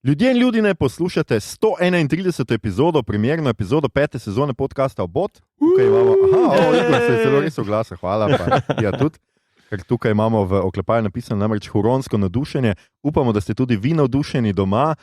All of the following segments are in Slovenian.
Ljudje in ljudje, poslušate 131. epizodo, premierno epizodo 5. sezone podcasta Obot. Tukaj imamo, se zelo res oglasa, hvala pa, ja tudi. Ker tukaj imamo v oklepaju napisano namreč huronsko navdušenje. Upamo, da ste tudi vi navdušeni doma.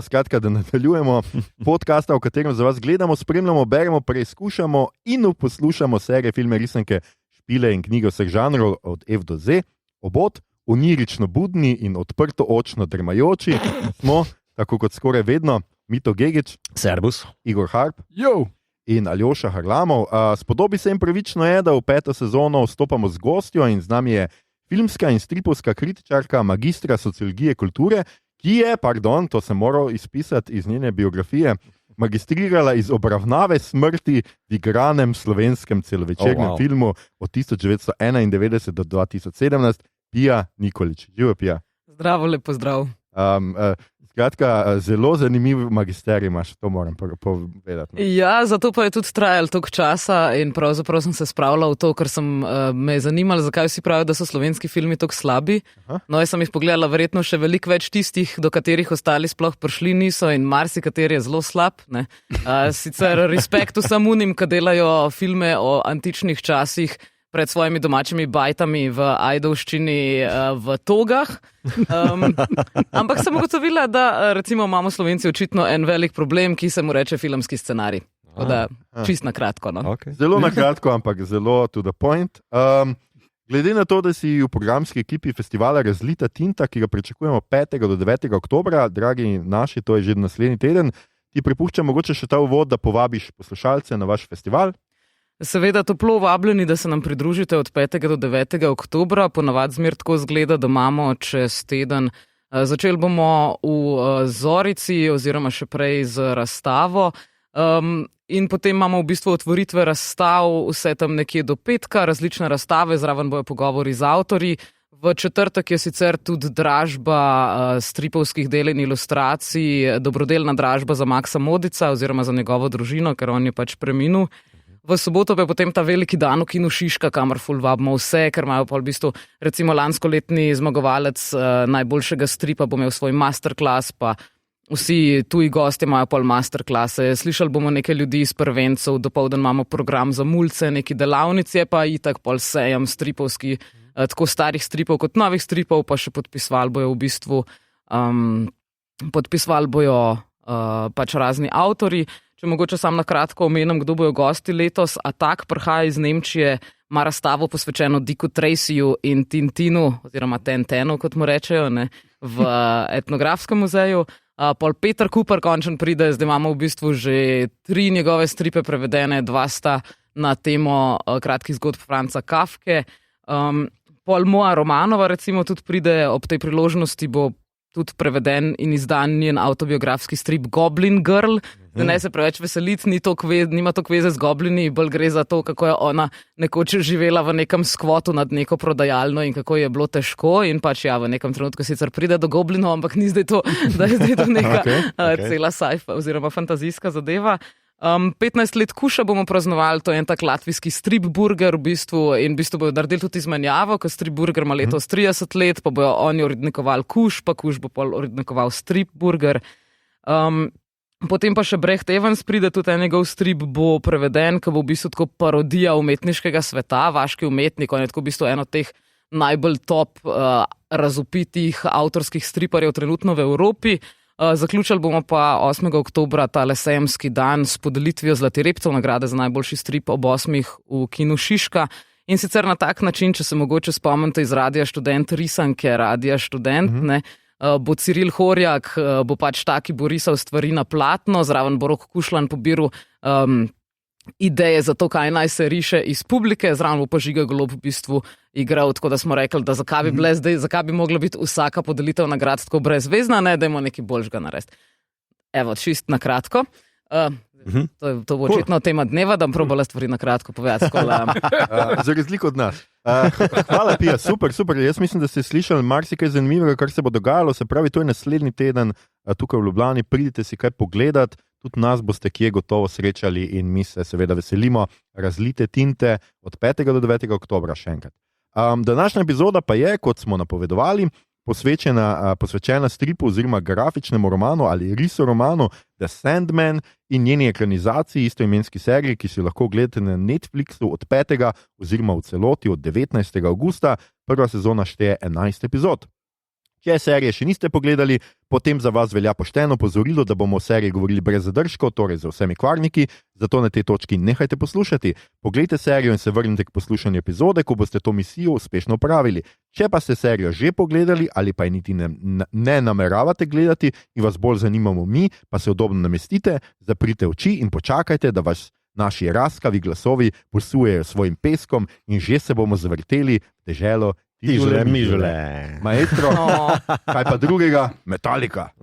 Skratka, da nadaljujemo podcasta, v katerem za vas gledamo, spremljamo, beremo, preizkušamo in poslušamo serije, filme, risanke, špile in knjige vseh žanrov od F do Z. Obot, onirično budni in odprto očno drmajoči smo, tako kot skoraj vedno, Mito Gegić, Servus, Igor Harp Yo. in Aljoša Harlamov. Spodobi se jim pravično je, da v 5. sezono vstopamo z gostjo in z nami je filmska in stripovska kritičarka, magistra sociologije kulture, ki je, to sem moral izpisati iz njene biografije, magistrirala iz obravnave smrti v igranem slovenskem celovečernem filmu od 1991 do 2017, Pija Nikolić. Živo, Pija. Zdravo, lepo zdrav. Skratka, zelo zanimiv magisterij imaš, to moram povedati. No. Ja, zato pa je tudi trajalo toliko časa in pravzaprav sem se spravljal v to, ker me je zanimalo, zakaj vsi pravijo, da so slovenski filmi tako slabi. Aha. No, jaz sem jih pogledala, verjetno še veliko več tistih, do katerih ostali sploh prišli niso in marsikateri je zelo slab. Ne? Sicer respekt vsem unim, ki delajo filme o antičnih časih, pred svojimi domačimi bajtami v ajdovščini v togah. Ampak sem ugotovila, da recimo imamo Slovenci očitno en velik problem, ki se mu reče filmski scenarij. Čist na kratko. No? Okay. Zelo na kratko, ampak zelo to the point. Glede na to, da si v programski ekipi festivala Razlita tinta, ki ga pričakujemo 5. do 9. oktobra, dragi naši, to je že naslednji teden, ti prepuščam mogoče še ta uvod, da povabiš poslušalce na vaš festival. Seveda toplo vabljeni, da se nam pridružite od 5. do 9. oktobra. Ponavadi zmer tako zgleda, da imamo čez teden. Začeli bomo v Zorici oziroma še prej z razstavo in potem imamo v bistvu otvoritve razstav vse tam nekje do petka, različne razstave, zraven bojo pogovori z avtorji. V četrtek je sicer tudi dražba stripovskih del in ilustracij, dobrodelna dražba za Maksa Modica oziroma za njegovo družino, ker on je pač preminul. V soboto pa je potem ta veliki dan v Kinu Šiška, kamor ful vabimo vse, ker imajo pa v bistvu recimo lanskoletni zmagovalec najboljšega stripa bo imel svoj masterclass, pa vsi tuji gosti imajo pol masterclasse. Slišali bomo nekaj ljudi iz prvencev, dopoldan imamo program za mulce, neki delavnice, pa itak pol sejem stripovski, tako starih stripov kot novih stripov, pa še podpisovali bojo v bistvu pač razni avtori. Če mogoče sam na kratko omenim, kdo bojo gosti letos. Atak prihaja iz Nemčije, ima razstavo posvečeno Dicku Tracyju in Tintinu, oziroma Tentenu, kot mu rečejo, ne, v etnografskem muzeju. Pol Peter Cooper končen pride, zdaj imamo v bistvu že 3 njegove stripe prevedene, 2 sta na temo kratkih zgodb Franca Kafke. Pol Moja Romanova recimo tudi pride, ob tej priložnosti bo tudi preveden in izdan njen autobiografski strip Goblin Girl. Da ne se preveč veseliti, nima toliko veze z goblini, bolj gre za to, kako je ona nekoč živela v nekem skvotu nad neko prodajalno in kako je bilo težko in pač v nekem trenutku sicer pride do goblinov, ampak ni zdaj to, da je zdaj to neka cela sci-fi oziroma fantazijska zadeva. 15 let Kuša bomo praznovali, to je en tak latvijski strip burger v bistvu in v bistvu bojo naredili tudi izmenjavo, ko strip burger ima letos 30 let, pa bojo oni urednikovali Kuš, pa Kuš bo pol urednikoval strip burger. Potem pa še Brecht Evans pride, tudi en njegov strip bo preveden, ki bo v bistvu tako parodija umetniškega sveta, vaški umetnik, on je tako v bistvu en od teh najbolj top razvpitih avtorskih striparjev trenutno v Evropi. Zaključili bomo pa 8. oktobra tale sejemski dan s podelitvijo Zlatirepcev, nagrade za najboljši strip ob 8. v Kinu Šiška. In sicer na tak način, če se mogoče spomnite iz Radia Študent, risanke Radia Študent, ne, bo Ciril Horjak, bo pač taki bo risal stvari na platno, zraven bo Rok Kušlan pobiral ideje za to, kaj naj se riše iz publike, zraven bo pa Žiga Golob v bistvu igral, tako da smo rekli, da zakaj bi mogla biti vsaka podelitev nagrad tako brezvezna, ne, dajmo nekaj boljšega narediti. Evo, čist na kratko. To bo očitno tema dneva, da bom probala stvari na kratko povedati. Za razliko od nas. Hvala, Pija, super. Jaz mislim, da ste slišali marsikaj zanimivega, kar se bo dogajalo, se pravi, to je naslednji teden tukaj v Ljubljani, pridite si kaj pogledati, tudi nas boste kje gotovo srečali in mi se seveda veselimo Razlite tinte od 5. do 9. oktobra še enkrat. Današnja epizoda pa je, kot smo napovedovali, posvečena stripu oziroma grafičnemu romanu ali risoromanu The Sandman in njeni ekranizaciji istoimenski seriji, ki si jo lahko gledate na Netflixu od 5. oziroma v celoti od 19. avgusta. Prva sezona šteje 11 epizod. Če serije še niste pogledali, potem za vas velja pošteno opozorilo, da bomo o seriji govorili brez zadržkov, torej z vsemi kvarniki, zato na tej točki nehajte poslušati. Poglejte serijo in se vrnite k poslušanju epizode, ko boste to misijo uspešno opravili. Če pa ste serijo že pogledali ali pa je niti ne nameravate gledati in vas bolj zanimamo mi, pa se udobno namestite, zaprite oči in počakajte, da vas naši raskavi glasovi posujejo svojim peskom in že se bomo zavrteli v deželo Mižule. Maestro, kaj pa drugega? Metallica.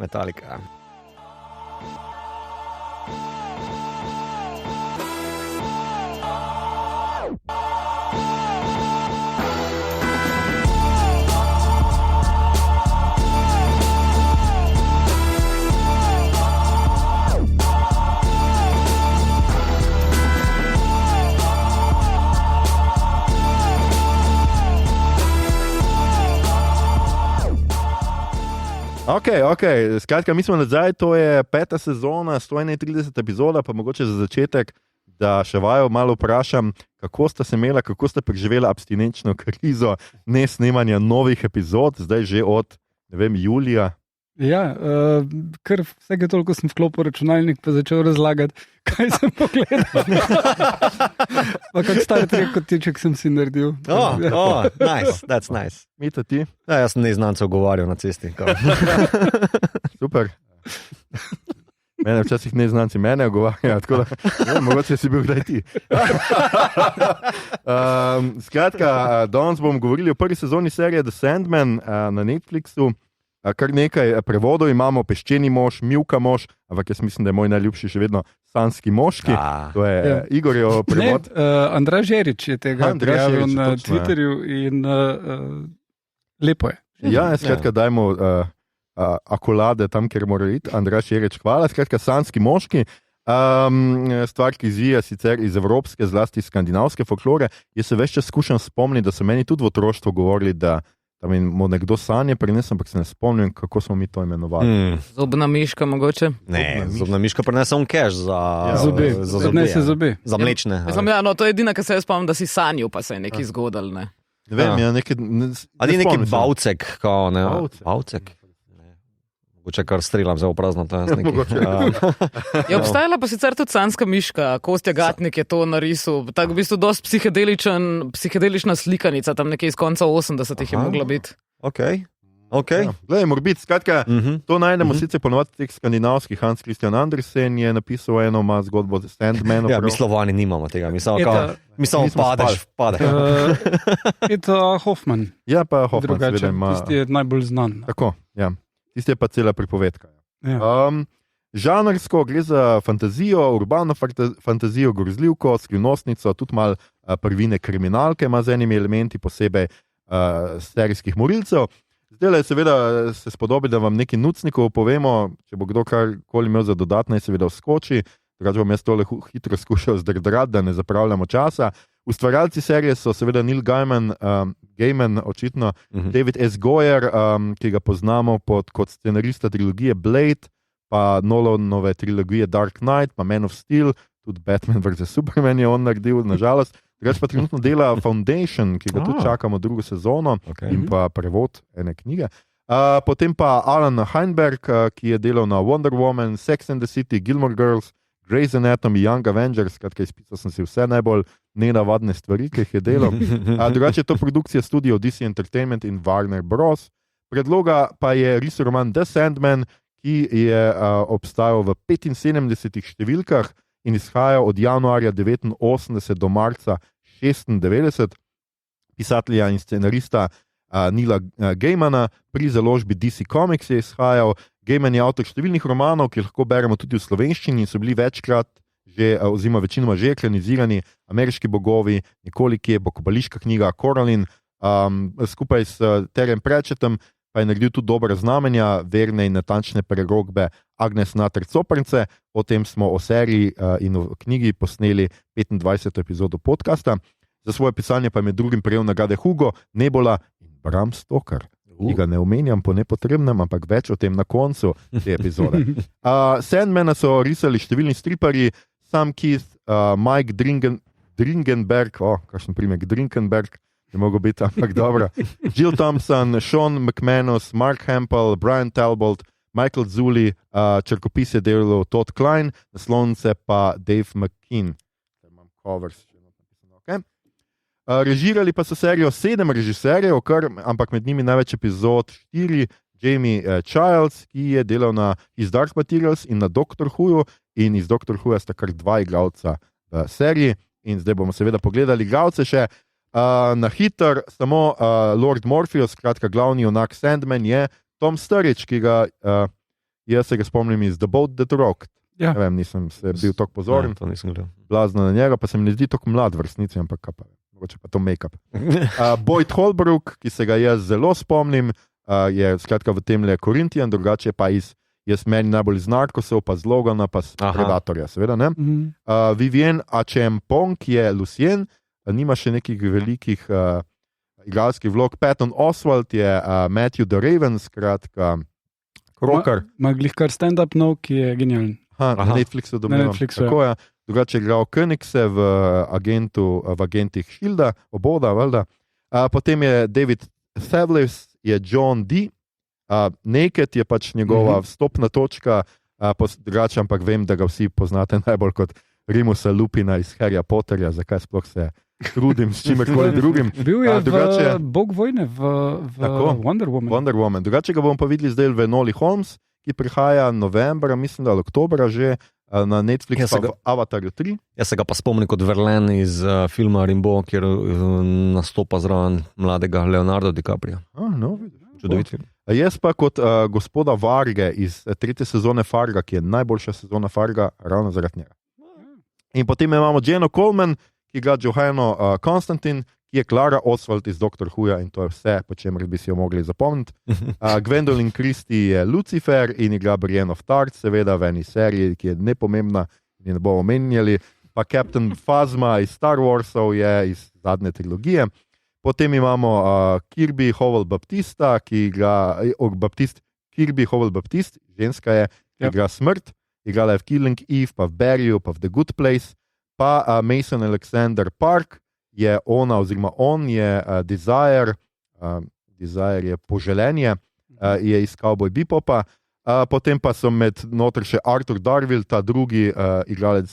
Ok, skratka, mi smo nazaj, to je 5. sezona, 131 epizoda, pa mogoče za začetek, da še vaju malo vprašam, kako ste se imela, kako ste preživela abstinenčno krizo, ne snemanja novih epizod, zdaj že od, ne vem, julija. Ja, ker vsake toliko sem vklopil računalnik, pa začel razlagati, kaj sem pogledal. Pa kak Star Trek kot tiček sem si naredil. Nice, that's nice. Mita ti? Ja, jaz sem neznancev govarjal na cesti. Super. Mene včasih neznanci mene ogovarjajo, tako da mogoče si bil kdaj ti. Skratka, danes bomo govorili o prvi sezoni serije The Sandman na Netflixu. Kar nekaj prevodov imamo, Peščeni mož, Mivka mož, ampak jaz mislim, da je moj najljubši še vedno Sanski moški. To je Igorjev prevod. Andraž Jerič je tega prijavil na Twitterju in lepo je. Ja, skratka, dajmo akolade tam, kjer mora iti. Andraž Jerič, hvala. Skratka, Sanski moški. Stvar, ki izvija sicer iz evropske, zlasti skandinavske folklore. Jaz se več čas skušam spomniti, da so meni tudi v otroštvu govorili, da tam mu nekdo sanje prinesel, ampak se ne spomnim, kako smo mi to imenovali. Zobna miška mogoče? Ne, zobna miška prinese on cash za zobe. Za mlečne. To je edina, kar se jaz spomnim, da si sanjal, pa se je nekaj zgodil. Ne vem, ali neki bavcek, kao, ne? Bavcek? Mogoče kar strelam zelo prazno. Je obstajala pa sicer tudi sanska miška, Kostja Gatnik je to narisal, tako v bistvu dosti psihedelična slikanica, tam nekje iz konca 80-ih je mogla biti. Ok. Glej, mora biti, skratka, to najdemo sicer ponovati teh skandinavskih, Hans Christian Andersen je napisal eno zgodbo z Sandmanom. Ja, mi Slovani nimamo tega, mi samo padeš. Je to Hoffman. Ja, pa Hoffman. Drugače, tisti je najbolj znan. Tako, ja. Tisti je pa cela pripovedka. Ja. Žanrsko gre za fantazijo, urbano fantazijo, grozljivko, skrivnostnico, tudi malo prvine kriminalke ima z enimi elementi, posebej serijskih morilcev. Zdaj seveda se spodobi, da vam nekaj nucnikov povemo, če bo kdo karkoli imel za dodatne, seveda vskoči, drugače bom jaz tole hitro skušal zdrdrati, da ne zapravljamo časa. Ustvarjalci serije so seveda Neil Gaiman, očitno, David S. Goyer, ki ga poznamo kot scenarista trilogije Blade, pa Nolanove trilogije Dark Knight, pa Man of Steel, tudi Batman vs. Superman je on naredil, nažalost. Drugače pa trenutno dela Foundation, ki ga tudi čakamo drugo sezono in pa prevod ene knjige. Potem pa Alan Heinberg, ki je delal na Wonder Woman, Sex and the City, Gilmore Girls, Grey's Anatomy, Young Avengers, skratka izpisal sem si vse najbolj nenavadne stvari, ki jih je delal. Drugače je to produkcija studijev DC Entertainment in Warner Bros. Predloga pa je risoroman The Sandman, ki je obstajal v 75 številkah in izhajal od januarja 1989 do marca 1996. Pisatelja in scenarista Neila Gaimana, pri založbi DC Comics je izhajal. Gaiman je avtor številnih romanov, ki lahko beremo tudi v slovenščini in so bili večkrat oziroma večinoma že ekranizirani. Ameriški bogovi, Nekoliko je pokopališka knjiga Coraline, skupaj s Terjem Pratchettom pa je naredil tudi Dobra znamenja, verne in natančne prerokbe Agnes Natter Coprnice. O tem smo o seriji in o knjigi posneli 25. epizodo podcasta. Za svoje pisanje pa je med drugim prejel nagrade Hugo, Nebula in Bram Stoker. ki ga ne omenjam po nepotrebnem, ampak več o tem na koncu te epizode. Sandmana so risali številni striparji, Sam Keith, Mike Dringenberg, kakšen primek, Dringenberg, ne mogo biti, ampak dobro, Jill Thompson, Sean McManus, Mark Hempel, Brian Talbot, Michael Zulli, črkopis je delal Todd Klein, naslovnice pa Dave McKean. Imam covers. Okay. Režirali pa so serijo 7 režiserjev, ampak med njimi največ epizod 4, Jamie Childs, ki je delal na His Dark Materials in na Doctor Who, in iz Doctor Who sta kar 2 igralca v seriji, in zdaj bomo seveda pogledali igralce še. Na hiter, samo Lord Morpheus, skratka glavni junak Sandman je Tom Sturridge, ki ga jaz se ga spomnim iz The Boat That Rocked. Ja. Ne vem, nisem se bil tako pozoren. To nisem gledal. Blazno na njega, pa se mi ne zdi tako mlad v resnici, ampak mogoče pa to make-up. Boyd Holbrook, ki se ga jaz zelo spomnim, je skratka v temle Corinthian, drugače pa jaz meni najbolj iz Narcosov, pa z Logana, pa z Predatorja, seveda, ne? Vivienne Acheampong je Lucien, nima še nekih velikih igralskih vlog. Patton Oswalt je Matthew the Raven, skratka Crocker. Ma glih kar stand-up nov, ki je genijalen. Na Netflixu domnevam. Tako je. Drugače je igral Koenigse v agentih Shielda, oboda, valjda. Potem je David Thewlis, je John Dee. Naked je pač njegova vstopna točka, drugače, ampak vem, da ga vsi poznate najbolj kot Remusa Lupina iz Harryja Potterja, zakaj sploh se trudim s čimerkoli drugim. Bil je drugače, v Bog vojne, v Wonder Woman. Wonder Woman. Drugače ga bomo pa videli zdaj v Enola Holmes, ki prihaja novembra, mislim, da oktobra že na Netflixu, v Avatarju 3. Jaz se ga pa spomnim kot Verlaine iz filma Rimbaud, kjer nastopa zraven mladega Leonardo DiCaprio. Čudovit film. Jaz pa kot gospoda Varge iz 3. sezone Farga, ki je najboljša sezona Farga, ravno zaradi njega. In potem imamo Jenno Coleman, ki igra Johanno Constantine, ki je Clara Oswald iz Doctor Whoja, in to je vse, po čemer bi si jo mogli zapomniti. Gwendolyn Christie je Lucifer in igra Brienne of Tarth, seveda v eni seriji, ki je nepomembna in ne bomo omenjali. Pa Captain Phasma iz Star Warsov je iz zadnje trilogije. Potem imamo Kirby Howell Baptista, ki igra Kirby Howell Baptist, ženska je, ki igra Smrt, igrala je v Killing Eve, pa v Barryu, pa v The Good Place. Pa Mason Alexander Park je ona, oziroma on je Desire je poželenje, je iz Cowboy Bebopa. Potem pa so med noter še Arthur Darvill, ta drugi igralec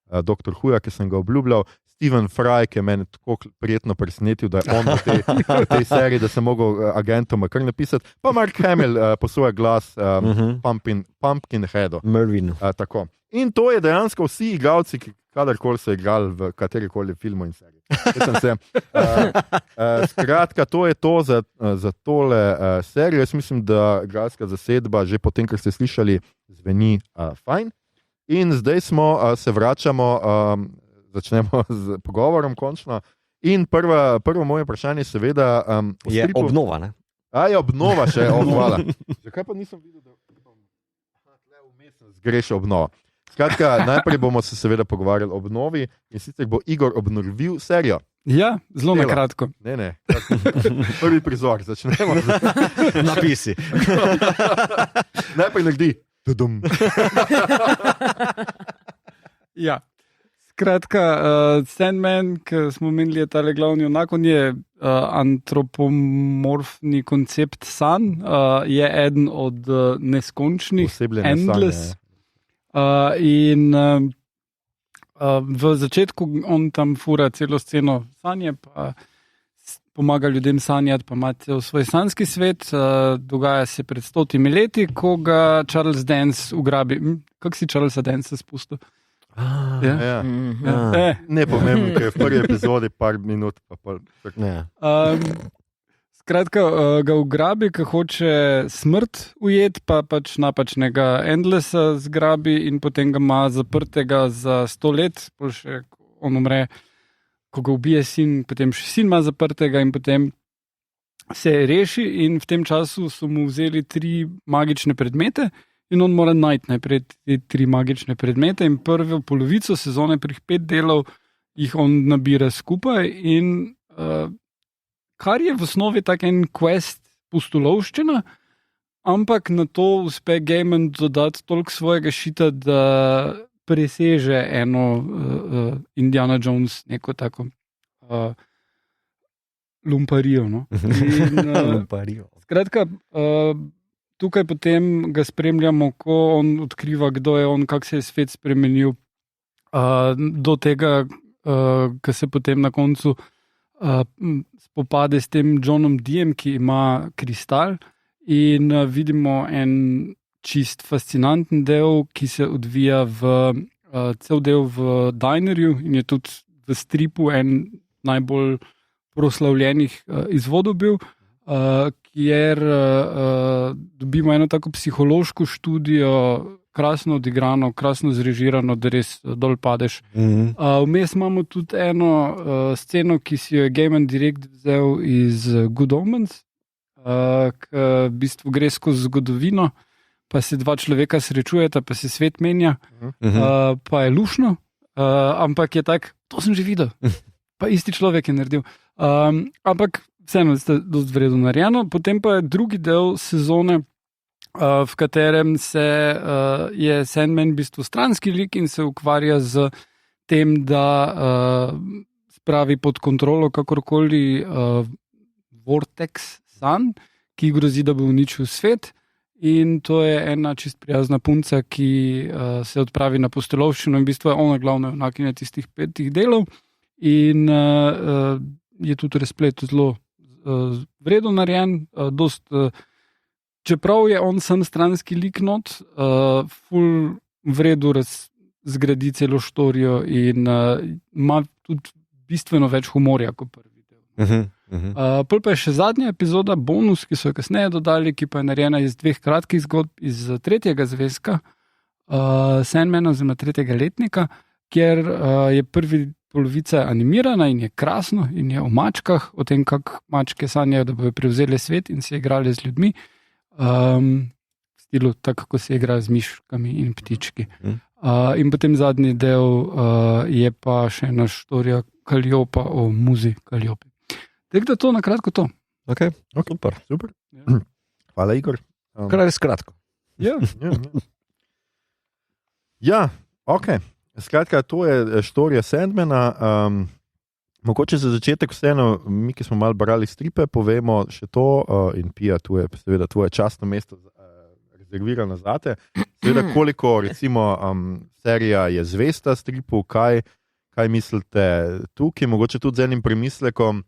Dr. Whoja, ki sem ga obljubljal, Stephen Fry, ki je meni tako prijetno presenetil, da je on v tej seriji, da sem mogel agentoma kar napisati. Pa Mark Hamill posvoja glas Pumpkinheadu. Mervinu. Tako. In to je dejansko vsi igralci, ki kadarkoli so igrali v katerikoli filmu in seriji. Skratka, to je to za tole serijo. Jaz mislim, da igralska zasedba, že potem, kar ste slišali, zveni fajn. In zdaj se vračamo, začnemo z pogovorom končno. In prvo moje vprašanje seveda... je obnova, ne? Je obnova še, hvala. Zakaj pa nisem videl, da zgreš obnova? Skratka, najprej bomo se seveda pogovarjali o obnovi in sicer bo Igor obnovil serijo. Ja, zelo na kratko. Ne. Prvi prizor, začnemo. Napisi. Najprej naredi. Ja. Skratka, Sandman, ki smo menili, je tale glavni junak, on je antropomorfni koncept san, je eden od neskončnih, endless. In v začetku on tam fura celo sceno sanje, pa pomaga ljudem sanjati, pa ima cel svoj sanjski svet. Dogaja se pred 100 leti, ko ga Charles Dance ugrabi. Kako si Charlesa Dance spustil? Ja. Ne pomembno, ker je v prvi epizodi par minut. Skratka, ga ugrabi, ko hoče smrt ujet, pa pač napačnega Endlessa zgrabi in potem ga ima zaprtega za 100 let, še on umre, ko ga ubije sin, potem še sin ima zaprtega in potem se reši in v tem času so mu vzeli 3 magične predmete in on mora najti najprej te 3 magične predmete in prvo polovico sezone, prvih 5 delov, jih on nabira skupaj in kar je v osnovi tak en quest pustolovščina, ampak na to uspe Gaiman dodati toliko svojega šita, da preseže eno Indiana Jones, neko tako lumparijo. No? Lumparijo. Skratka, tukaj potem ga spremljamo, ko on odkriva, kdo je on, kako se je svet spremenil, do tega, ko se potem na koncu spopade s tem Johnom Deejem, ki ima kristal, in vidimo en čist fascinanten del, ki se odvija cel del v Dinerju in je tudi v stripu en najbolj proslavljenih izvodov bil, kjer dobimo eno tako psihološko študijo, krasno odigrano, krasno zrežirano, da res dol padeš. Vmes imamo tudi eno sceno, ki si jo je Gaiman direkt vzel iz Good Omens, ki v bistvu gre skozi zgodovino, pa se dva človeka srečujeta, pa se svet menja, pa je lušno, ampak je tak, to sem že videl, pa isti človek je naredil. Ampak vseeno je dosti vredno narejeno. Potem pa je drugi del sezone, v katerem je Sandman v bistvu stranski lik in se ukvarja z tem, da spravi pod kontrolo kakorkoli Vortex Sun, ki grozi, da bo uničil svet. In to je ena čist prijazna punca, ki se odpravi na pustolovščino in v bistvu je ona glavna junakinja tistih 5 delov. In je tudi razplet zelo vredno narejen, čeprav je on sam stranski lik not, ful vredu zgradi celo štorijo in ima tudi bistveno več humorja kot prvi del. Pol pa je še zadnja epizoda, bonus, ki so jo kasneje dodali, ki pa je narejena iz 2 kratkih zgodb iz 3. zvezka Sandmana oziroma 3. letnika, kjer je prvi polovica animirana in je krasno in je o mačkah, o tem, kako mačke sanjajo, da bodo prevzeli svet in se igrali z ljudmi, v stilu tako, kako se igra z miškami in ptički. In potem zadnji del je pa še ena štorija Kaliopa o muzi Kaliopi. Tako da to na kratko to. Okay. Super. Hvala, Igor. Kraj skratko. Ja, ok. Skratka, to je štorija Sandmana. Mogoče za začetek vseeno, mi, ki smo malo brali stripe, povemo še to, in Pija, tu je seveda tvoje častno mesto rezervirano zate. Seveda, koliko recimo serija je zvesta stripu, kaj mislite tukaj, mogoče tudi z enim premislekom,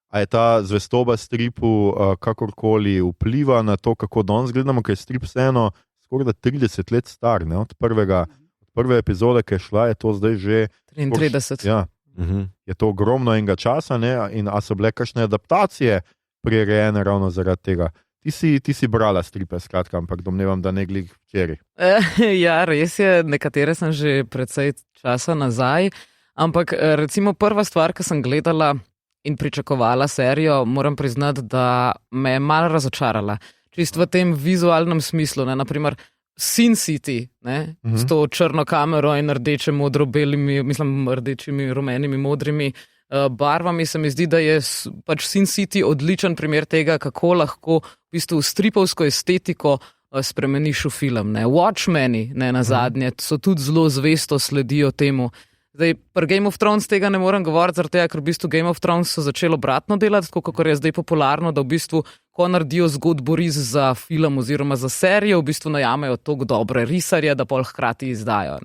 a je ta zvestoba stripu kakorkoli vpliva na to, kako danes gledamo, ker je strip vseeno skoraj 30 let star, ne? Od prve epizode, ki je šla, je to zdaj že 33. Ja. Je to ogromno enega časa, ne? In a so bile kakšne adaptacije prirejene ravno zaradi tega? Ti si brala stripe, skratka, ampak domnevam, da ne glih včeraj. Ja, res je, nekatere sem že precej časa nazaj, ampak recimo prva stvar, ki sem gledala in pričakovala serijo, moram priznati, da me je malo razočarala. Čist v tem vizualnem smislu, ne, naprimer Sin City, ne, s to črno kamero in rdeče-modro-belimi, mislim, rdečimi, rumenimi, modrimi barvami, se mi zdi, da je pač Sin City odličen primer tega, kako lahko v bistvu stripovsko estetiko spremeniš v film. Ne. Watchmeni, ne, na zadnje, so tudi zelo zvesto sledijo temu. Zdaj, pri Game of Thrones tega ne morem govoriti, zaradi tega, ker v bistvu Game of Thrones so začeli obratno delati, tako kot je zdaj popularno, da v bistvu, ko naredijo zgodbo ris za film oziroma za serijo, v bistvu najamejo toliko dobre risarje, da pol hkrati izdajo.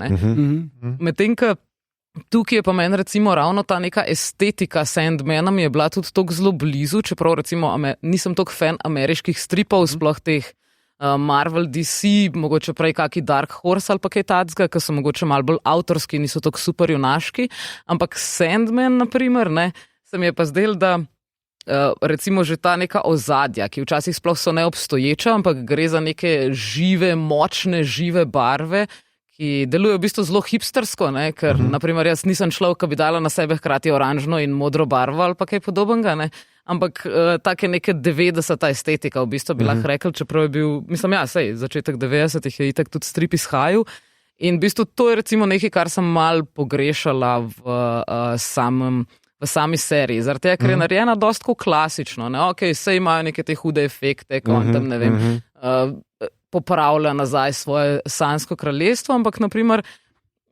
Medtem, ko tukaj je pa meni recimo ravno ta neka estetika Sandmana mi je bila tudi toliko zelo blizu, čeprav recimo nisem toliko fan ameriških stripov, sploh teh Marvel, DC, mogoče prej kaki Dark Horse ali pa kaj tacga, ki so mogoče malo bolj avtorski, niso tako super junaški, ampak Sandman, naprimer, ne, se mi je pa zdel, da recimo že ta neka ozadja, ki včasih sploh so neobstoječa, ampak gre za neke žive, močne, žive barve, ki delujejo v bistvu zelo hipstersko, ne, ker naprimer jaz nisem človek, ki bi dala na sebe hkrati oranžno in modro barvo ali pa kaj podobnega, ne. Ampak take neke 90-ta estetika v bistvu bi lahko rekel, čeprav je bil, mislim, ja, sej, začetek 90-ih je itak tudi strip izhajal in v bistvu to je recimo nekaj, kar sem mal pogrešala v v sami seriji. Zaradi tega, ker je narejena dosti kot klasično. Ne? Ok, saj imajo neke te hude efekte, ko on tam, ne vem, popravlja nazaj svoje sanjsko kraljestvo, ampak naprimer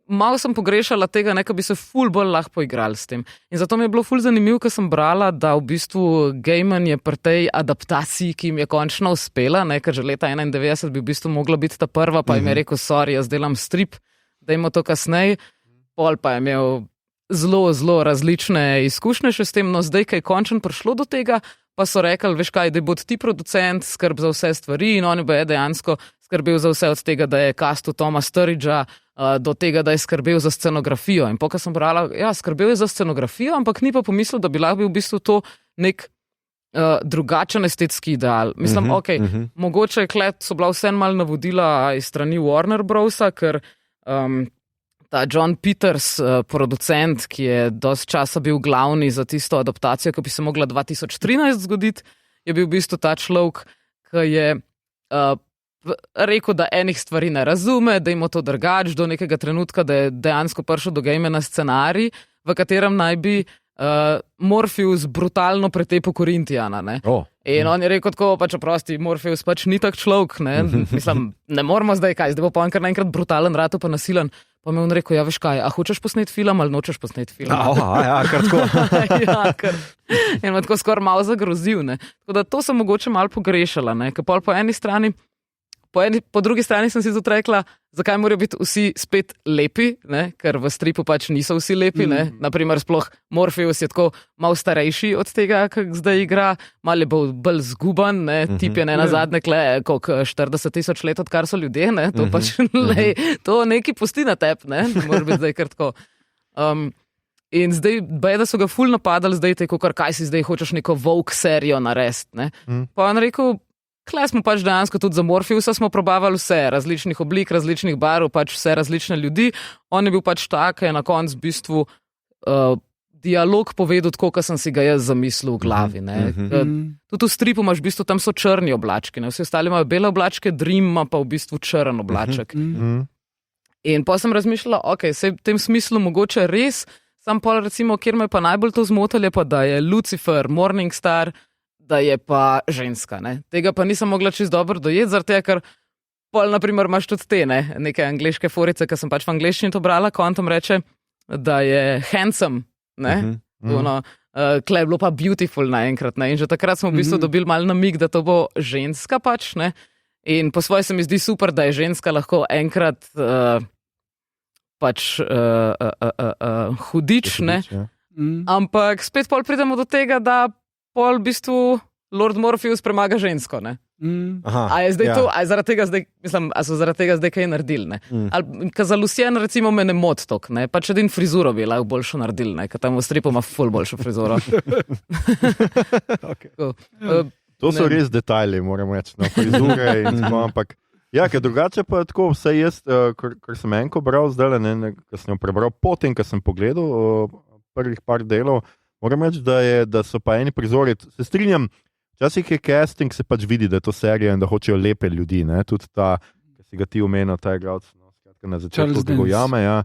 malo sem pogrešala tega, ne, ko bi se ful bolj lahko poigrali s tem. In zato mi je bilo ful zanimivo, ko sem brala, da v bistvu Gaiman je pri tej adaptaciji, ki jim je končno uspela, ne, ker že leta 91 bi v bistvu mogla biti ta prva, pa jim je rekel, sorry, jaz delam strip, dajmo to kasneje. Pol pa je imel zelo različne izkušnje še s tem, no zdaj, ko je končno prišlo do tega, pa so rekli, veš kaj, da bo ti producent, skrb za vse stvari in on je dejansko skrbel za vse od tega, da je castu Toma Sturridgea, do tega, da je skrbel za scenografijo. In pokaj sem brala, ja, skrbel je za scenografijo, ampak ni pa pomislil, da bi lahko bil v bistvu to nek drugačen estetski ideal. Mislim, mogoče so bila vsem malo navodila iz strani Warner Brosa, ker ta John Peters, producent, ki je dosti časa bil glavni za tisto adaptacijo, ki bi se mogla 2013 zgoditi, je bil v bistvu ta človek, ki je rekel, da enih stvari ne razume, da ima to drugače do nekega trenutka, da je dejansko prišel do Gaimana scenarij, v katerem naj bi Morpheus brutalno pretepil Korintijana. In on je rekel tako, pač oprosti, Morpheus pač ni tak človek, ne? Mislim, ne moramo zdaj kaj, zdaj bo pa on kar naenkrat brutalen, rado pa nasilen. Pa me on rekel, ja veš kaj, a hočeš posneti film ali nočeš posneti film? Ja, kar tako. In me tako skoraj malo zagrozil, ne. Tako da to sem mogoče malo pogrešala, ne, ker pol po eni strani, po drugi strani sem si tudi rekla, zakaj morajo biti vsi spet lepi, ne, ker v stripu pač niso vsi lepi, ne. Naprimer, sploh Morpheus je tako malo starejši od tega, kak zdaj igra, malo je bolj zguban, ne, tip je ne nazadnje koliko 40,000 let, odkar so ljudje, ne, to pač, to neki pusti na tep, ne, mora biti zdaj kar tako. In zdaj, da so ga ful napadali, zdaj tako, kaj si zdaj hočeš neko Vogue serijo narediti, ne. Pa on rekel, kle smo pač dejansko tudi za Morpheusa smo probavali vse, različnih oblik, različnih barv, pač vse različne ljudi. On je bil pač tak, je na koncu v bistvu dialog povedal tako, kot sem si ga jaz zamislil v glavi. Tudi v stripu imaš v bistvu, tam so črni oblački, ne? Vsi ostali imajo bele oblačke, Dream ima pa v bistvu črn oblaček. In pa sem razmišljala, ok, sej v tem smislu mogoče res, sam pol recimo, kjer me pa najbolj to zmotilo, je pa, da je Lucifer, Morningstar, da je pa ženska, ne. Tega pa nisem mogla čisto dobro dojeti, zaradi tega, ker pol, naprimer, imaš tudi te, ne, neke angleške forice, ki sem pač v angleščini to brala, ko on tam reče, da je handsome, ne, kle je bilo pa beautiful naenkrat, ne, in že takrat smo v bistvu dobili malo namig, da to bo ženska pač, ne, in po svoje se mi zdi super, da je ženska lahko enkrat pač hudič, ne, ampak spet pol pridemo do tega, da pol v bistvu Lord Morpheus premaga žensko, ne? A je zdaj to, a je zaradi tega zdaj, mislim, a so zaradi tega zdaj kaj naredili, ne? Ali, ka za Lucien recimo me ne moti tok, ne? Pač edin frizuro bi lahko boljšo naredili, ne? Ka tam v stripu ima ful boljšo frizuro. To so res detajli, moram reči, no, frizure in tako, ampak ja, ker drugače pa tako, vse jaz, kar sem enko bral zdaj, ne, ko sem jo prebral, potem, ko sem pogledal prvih par delov, moram reči, da so pa eni prizori, se strinjam, včasih je casting, se pač vidi, da je to serija in da hočejo lepe ljudi, ne, tudi ta, ki si ga ti omenil, ta igralec, no, skratka na začetku Gojame, ja,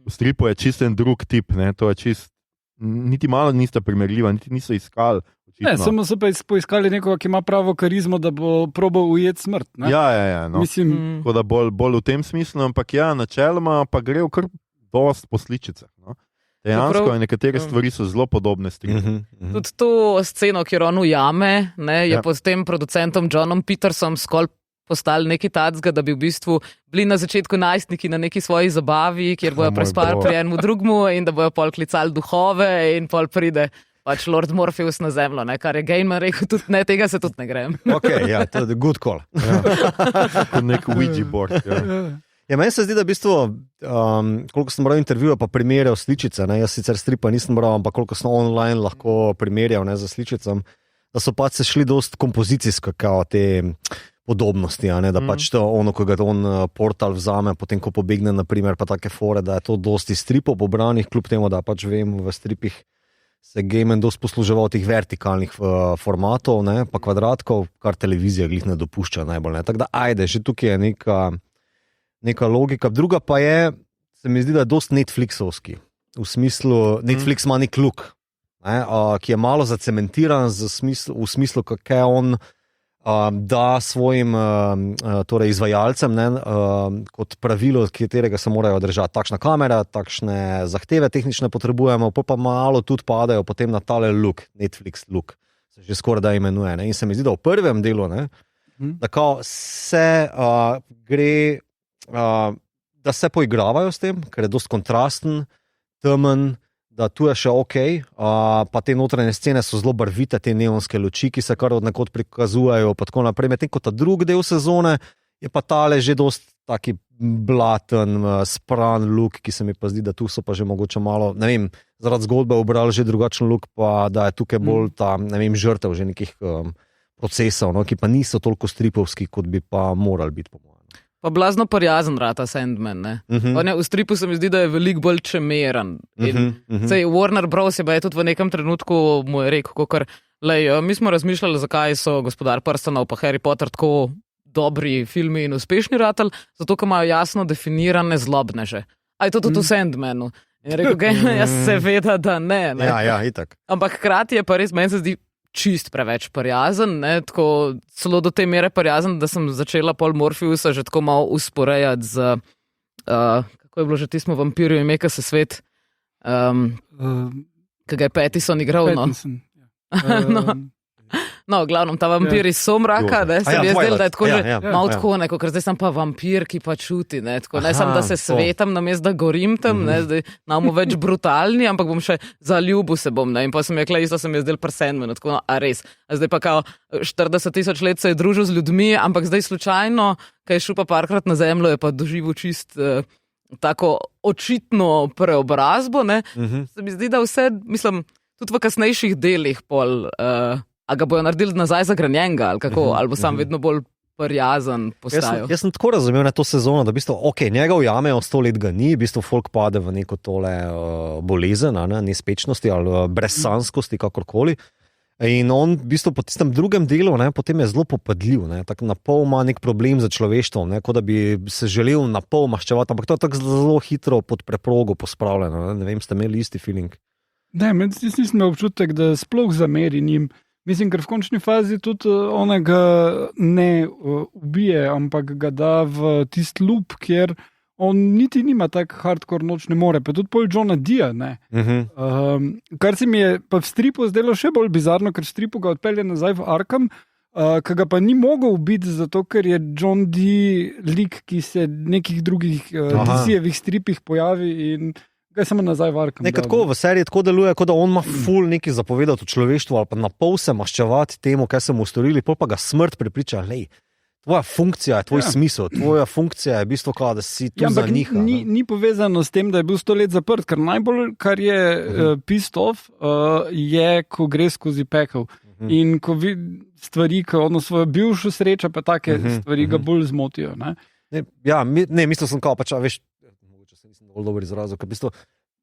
v stripu je čist en drug tip, ne, to je čist, niti malo nista primerljiva, niti niso iskali. Ne, samo so pa poiskali nekoga, ki ima pravo karizmo, da bo probal ujeti smrt, ne. Ja, no, mislim, tako da bolj v tem smislu, ampak ja, načeloma pa gre v kar dost po sličicah, no. Dejansko in nekatere stvari so zelo podobne stripu. Tudi to sceno, kjer on ujame, ne, je pod tem producentom Johnom Petersom skolj postali nekaj tacga, da bi v bistvu bili na začetku najstniki na neki svoji zabavi, kjer bojo prespali pri enem drugmu in da bojo pol klicali duhove in pol pride pač Lord Morpheus na zemljo, ne, kar je Gaiman rekel, tudi ne, tega se tudi ne grem. Ok, ja, to je good call. Kot nek Ouija board, Ja, meni se zdi, da v bistvu, koliko sem bral intervjuja, pa primerjal sličice, ne, jaz sicer stripa nisem bral, ampak koliko sem online lahko primerjal, ne, za sličicam, da so pač se šli dost kompozicijsko, kao te podobnosti, ne, da pač to ono, ko ga on portal vzame, potem ko pobegne, naprimer, pa take fore, da je to dosti stripov pobranih, kljub temu, da pač vem, v stripih se Gaiman dost posluževal tih vertikalnih formatov, ne, pa kvadratkov, kar televizija glih ne dopušča najbolj, ne, tako da ajde, že tukaj je neka logika. Druga pa je, se mi zdi, da je dost Netflixovski. V smislu, Netflix ima nek look. ne, ki je malo zacementiran v smislu, kako je on da svojim torej izvajalcem kot pravilo, katerega se morajo držati. Takšna kamera, takšne zahteve tehnične potrebujemo, pa malo tudi padajo potem na tale look, Netflix look, se že skoraj da imenuje. Ne. In se mi zdi, da v prvem delu, da kao se gre, da se poigravajo s tem, ker je dosti kontrasten, temen, da tu je še ok, pa te notranje scene so zelo barvite, te neonske luči, ki se kar od nekod prikazujejo, pa tako naprej. Medtem ko ta drugi del sezone je pa tale že dosti taki blaten, spran look, ki se mi pa zdi, da tu so pa že mogoče malo, ne vem, zaradi zgodbe obrali že drugačen look, pa da je tukaj bolj ta, ne vem, žrtev že nekih procesov, no, ki pa niso toliko stripovski, kot bi pa morali biti, po mojem. Pa blazno prijazen rata Sandman, ne? V stripu se mi zdi, da je veliko bolj čemeren. Sej Warner Bros. Je tudi v nekem trenutku mu je rekel, mi smo razmišljali, zakaj so Gospodar prstanov pa Harry Potter tako dobri filmi in uspešni ratali, zato, ker imajo jasno definirane zlobneže. A je to tudi v Sandmanu? In rekel, jaz seveda, da ne. Ja, itak. Ampak hkrati je pa res, meni se zdi, čist preveč prijazen, tako celo do te mere prijazen, da sem začela pol Morpheusa že tako malo usporejati z, kako je bilo že tismo vampirju ime, ki se svet, ki ga je Pattison igral, No, glavno, ta vampir iz Somraka, se mi je zdelo, da je tako že malo tako, ker zdaj sem pa vampir, ki pa čuti, ne samo, da se svetam, namesto da gorim tam, zdaj namo več brutalni, ampak bom še zaljubil se bom, in pa sem rekla, isto se mi je zdelo pri Sandmanu, tako, a res. A zdaj pa kao 40,000 let se je družil z ljudmi, ampak zdaj slučajno, kaj je šel pa parkrat na zemljo, je pa doživel čist tako očitno preobrazbo, Se mi zdi, da vse, mislim, tudi v kasnejših delih pol, a ga bojo naredili nazaj zagranjenega, ali kako, ali bo sam vedno bolj prijazen postajal. Jaz sem tako razumel na to sezono, da v bistvu, njega ujamejo, 100 let ga ni, v bistvu folk pade v neko tole bolezen, nespečnosti ali brezsanskosti, kakorkoli. In on v bistvu po tistem drugem delu, potem je zelo popadljiv, tako na pol ima nek problem za človeštvom, kot da bi se želel na pol maščevati, ampak to je tako zelo hitro pod preprogo pospravljeno. Ne vem, ste imeli isti feeling? Ne, jaz nisem imel občutek, da sploh zameri njim. Mislim, ker v končni fazi tudi onega ne ubije, ampak ga da v tist loop, kjer on niti nima tak hardcore noč ne more, pa tudi pol Johna Dea, kar se mi je pa v stripu zdelo še bolj bizarno, ker v stripu ga odpelje nazaj v Arkham, ki ga pa ni mogel ubiti, zato ker je John Dee lik, ki se nekih drugih DC-jevih stripih pojavi in ga samo nazaj v Arkham. Tako v seriji tako deluje, kot da on ima ful nekaj zapovedati v človeštvu ali pa na pol se maščevati temu, kaj so mu storili, pol pa ga smrt prepriča, tvoja funkcija je tvoj smisel, tvoja funkcija je v bistvu, da si tu za njih. Ni povezano s tem, da je bil 100 let zaprt, ker najbolj, kar je pissed off, je, ko gre skozi pekel. In ko vidi stvari, ko ono svojo bivšo srečo, pa take stvari ga bolj zmotijo. Mislil sem veš, bolj dober izraz, ker v bistvu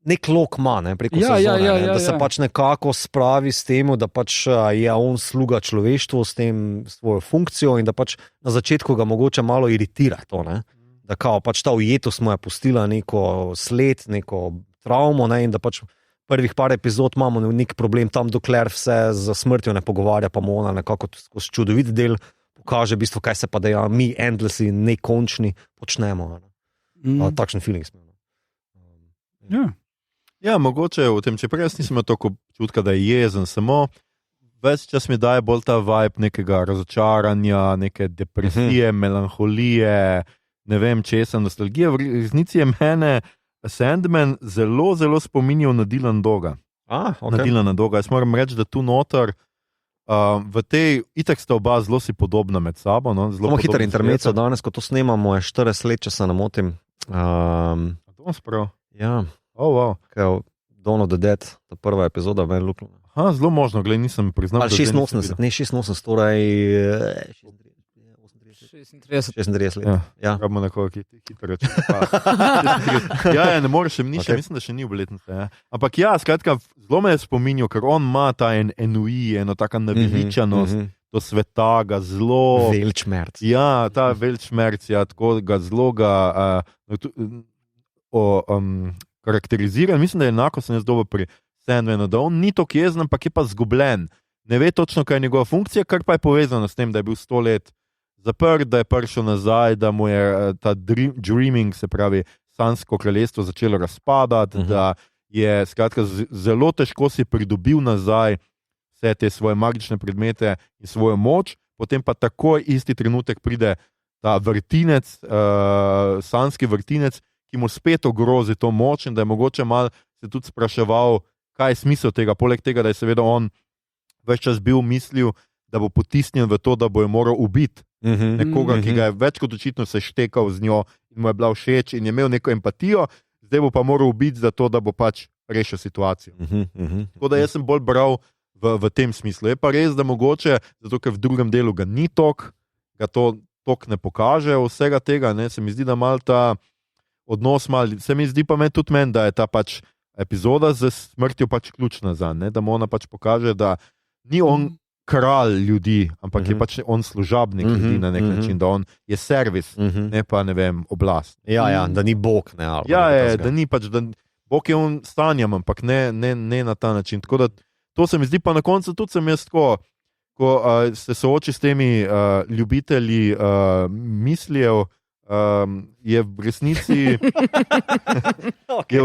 nek lok ima preko sezone, da se pač nekako spravi s tem, da pač je on sluga človeštvu s tem svojo funkcijo in da pač na začetku ga mogoče malo iritira to, da kao pač ta ujetost mu je pustila neko sled, neko travmo in da pač prvih par epizod imamo nek problem tam, dokler vse za smrtjo ne pogovarja, pa mu ona nekako skozi čudovit del pokaže v bistvu, kaj se pa da mi endlessly, nekončni počnemo. Takšen feeling smo. Ja, mogoče v tem, čeprav jaz nisem imel toliko občutka, da je jezen, samo več čas mi daje bolj ta vibe nekega razočaranja, neke depresije, melanholije, ne vem česa, nostalgije. V resnici je mene Sandman zelo, zelo spominjal na Dylan Doga. Na Dylana Doga. Jaz moram reči, da tu noter v tej, itak sta oba zelo si podobna med sabo. Samo hiter intermezzo danes, ko to snemamo, je 40 let, če se ne motim. Ja. Wow. Dawn of the Dead, ta prva epizoda, meni luknjo. Zelo možno, nisem priznal. Ali 86, ne 86, torej 36 let. Ja. Rabimo nekoga, ki hitro reče. Ne moreš še nič, mislim, da še ni obletnice. Ja. Ampak skratka, zelo me je spominjal, ker on ima ta ennui, eno taka naveličanost do sveta, ga zelo... Velčmerc. Ja, ta velčmerc, tako ga zelo karakteriziran. Mislim, da je enako sem jaz dobil pri Sandmanu, da on ni tako jezen, ampak je pa zgubljen. Ne ve točno, kaj je njegova funkcija, kar pa je povezano s tem, da je bil 100 let zaprt, da je prišel nazaj, da mu je ta dreaming, se pravi sansko kraljestvo, začelo razpadati, da je skratka zelo težko si pridobil nazaj vse te svoje magične predmete in svojo moč, potem pa takoj isti trenutek pride ta vrtinec, sanski vrtinec, ki mu spet ogrozi to moč in da je mogoče malo se tudi spraševal, kaj je smisel tega, poleg tega, da je seveda on ves čas bil mislil, da bo potisnjen v to, da bo jo moral ubiti nekoga, ki ga je več kot očitno se štekal z njo in mu je bila všeč in je imel neko empatijo, zdaj bo pa moral ubiti za to, da bo pač rešil situacijo. Tako da jaz sem bolj bral v tem smislu. Je pa res, da mogoče, zato ker v drugem delu ga ni tok, ga to tok ne pokaže vsega tega, ne? Se mi zdi, da mal ta odnos, se mi zdi pa tudi meni, da je ta pač epizoda z smrtjo pač ključna zanj, da mu ona pač pokaže, da ni on kralj ljudi, ampak je pač on služabnik ljudi na nek način, da on je servis, ne pa, ne vem, oblast. Ja, da ni Bog. Ne, da ni pač, da Bog je on stanjem, ampak ne na ta način. Tako da to se mi zdi, pa na koncu tudi sem jaz tako, ko se sooči s temi ljubitelji mislijev, je v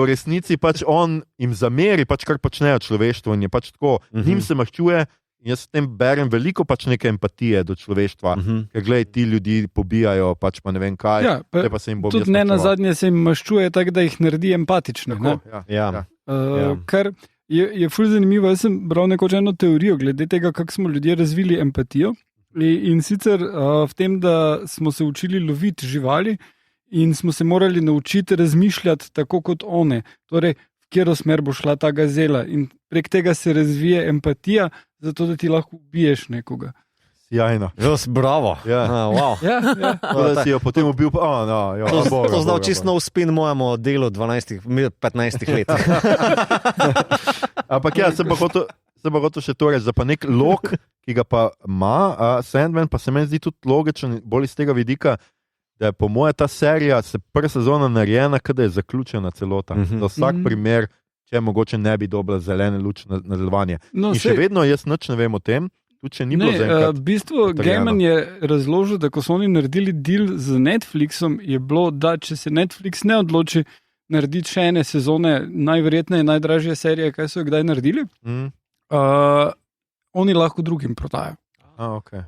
resnici pač on jim zameri, pač kar počnejo človeštvo in je pač tako, njim se maščuje in jaz s tem berem veliko pač neke empatije do človeštva, ker glej, ti ljudi pobijajo, pač pa ne vem kaj, pa se jim bo tudi ne nazadnje se jim maščuje tako, da jih naredi empatične. Kar je ful zanimivo, jaz sem bral nekoč eno teorijo glede tega, kako smo ljudje razvili empatijo. In sicer v tem, da smo se učili loviti živali in smo se morali naučiti razmišljati tako kot one. Torej, v katero smer bo šla ta gazela. In prek tega se razvije empatija, zato da ti lahko ubiješ nekoga. Sjajno. Bravo. Wow. Da si jo potem ubil. To znal čisto nov spin mojemu delu 15 let. Ampak ja, se pa hotel še to reči, da pa nek log, ki ga pa ima Sandman, pa se meni zdi tudi logičen, bolj iz tega vidika, da je po moje ta serija, prva sezona narejena, kada je zaključena celota. Za vsak primer, če mogoče ne bi dobila zelene luč na nadaljevanje. In še vedno jaz nič ne vem o tem, tudi če ni bilo zaenkrat. V bistvu Gaiman je razložil, da ko so oni naredili deal z Netflixom, je bilo, da če se Netflix ne odloči narediti še ene sezone, najverjetneje najdražje serije, kaj so jo kdaj naredili, oni lahko drugim prodajo. Okay.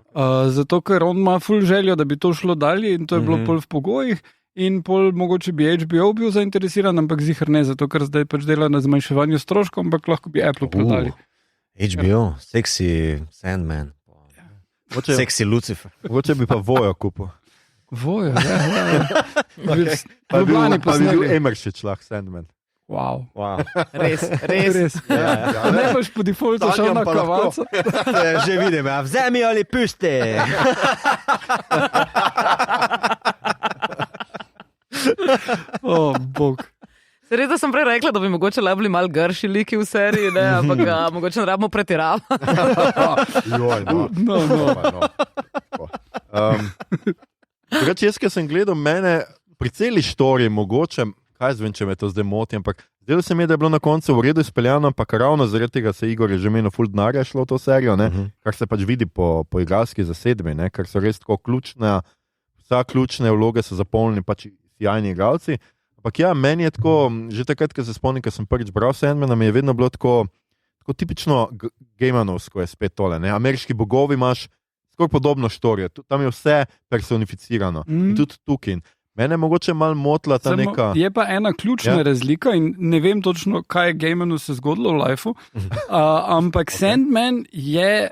Zato, ker on ima ful željo, da bi to šlo dalje in to je bilo pol v pogojih in pol mogoče bi HBO bil zainteresiran, ampak zihar ne, zato ker zdaj pač dela na zmanjševanju stroškov, ampak lahko bi Apple prodali. HBO, sexy Sandman, sexy Lucifer. Mogoče bi pa Vojo kupil. Vojo, ja. Pa bi bil Emeršič lahko Sandman. Wow. Res. Ne boš po defaultu šel na kavalca. Že vidim, vzemi ali pusti. Bog. Res, da sem prej rekla, da bi mogoče bili malo grši liki v seriji, ne? Ampak mogoče ne rabimo pretiravati. Jaz, ki sem gledal mene pri celi štoriji, mogoče, kaj zvem, če me to zdaj moti, ampak zdaj se mi je, da je bilo na koncu v redu izpeljano, ampak ravno zaradi tega se Igor je že imel ful denarja šlo v to serijo, kar se pač vidi po igralski zasedbi, ker so res tako vsa ključne vloge so zapolnili pač sjajni igralci. Ampak ja, meni je tako, že takrat, ko se spomnim, ko sem prvič bral Sandmana, mi je vedno bilo tako tipično Gaimanovsko je spet tole, ameriški bogovi imaš skoraj podobno štorijo, tam je vse personificirano, in tudi tukaj. Mene je mogoče malo motila ta neka... Je pa ena ključna razlika in ne vem točno, kaj je Gaimanu se zgodilo v lifeu, ampak Sandman je